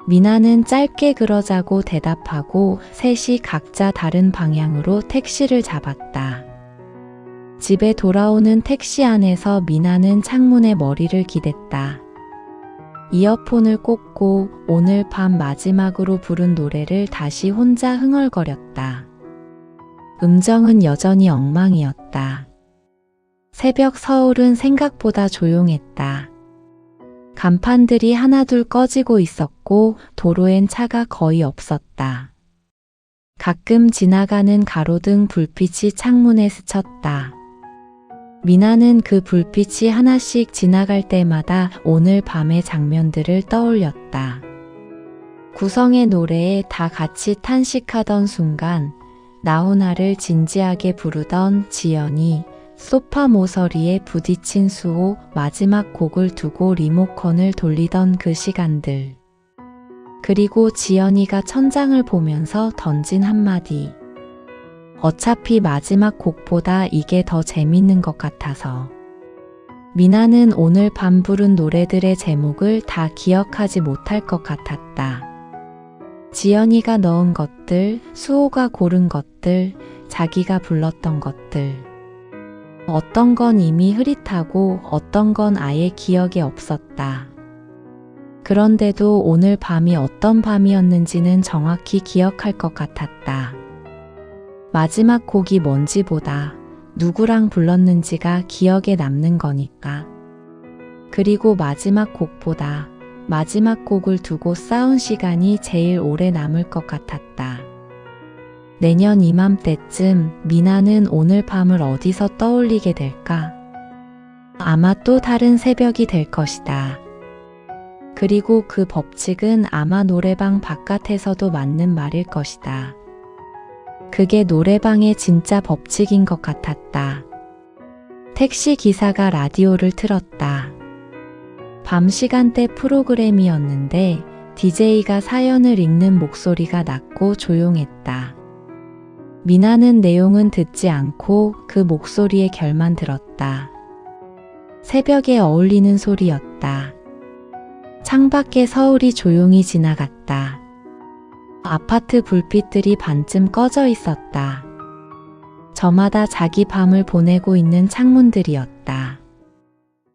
미나는 짧게 그러자고 대답하고 셋이 각자 다른 방향으로 택시를 잡았다. 집에 돌아오는 택시 안에서 미나는 창문에 머리를 기댔다. 이어폰을 꽂고 오늘 밤 마지막으로 부른 노래를 다시 혼자 흥얼거렸다. 음정은 여전히 엉망이었다. 새벽 서울은 생각보다 조용했다. 간판들이 하나둘 꺼지고 있었고 도로엔 차가 거의 없었다. 가끔 지나가는 가로등 불빛이 창문에 스쳤다. 미나는 그 불빛이 하나씩 지나갈 때마다 오늘 밤의 장면들을 떠올렸다. 구성의 노래에 다 같이 탄식하던 순간, 나훈아를 진지하게 부르던 지연이, 소파 모서리에 부딪힌 수호, 마지막 곡을 두고 리모컨을 돌리던 그 시간들. 그리고 지연이가 천장을 보면서 던진 한마디. 어차피 마지막 곡보다 이게 더 재밌는 것 같아서. 미나는 오늘 밤 부른 노래들의 제목을 다 기억하지 못할 것 같았다. 지연이가 넣은 것들, 수호가 고른 것들, 자기가 불렀던 것들. 어떤 건 이미 흐릿하고 어떤 건 아예 기억에 없었다. 그런데도 오늘 밤이 어떤 밤이었는지는 정확히 기억할 것 같았다. 마지막 곡이 뭔지보다 누구랑 불렀는지가 기억에 남는 거니까. 그리고 마지막 곡보다 마지막 곡을 두고 싸운 시간이 제일 오래 남을 것 같았다. 내년 이맘때쯤 미나는 오늘 밤을 어디서 떠올리게 될까? 아마 또 다른 새벽이 될 것이다. 그리고 그 법칙은 아마 노래방 바깥에서도 맞는 말일 것이다. 그게 노래방의 진짜 법칙인 것 같았다. 택시 기사가 라디오를 틀었다. 밤 시간대 프로그램이었는데 DJ가 사연을 읽는 목소리가 낮고 조용했다. 미나는 내용은 듣지 않고 그 목소리의 결만 들었다. 새벽에 어울리는 소리였다. 창밖에 서울이 조용히 지나갔다. 아파트 불빛들이 반쯤 꺼져 있었다. 저마다 자기 밤을 보내고 있는 창문들이었다.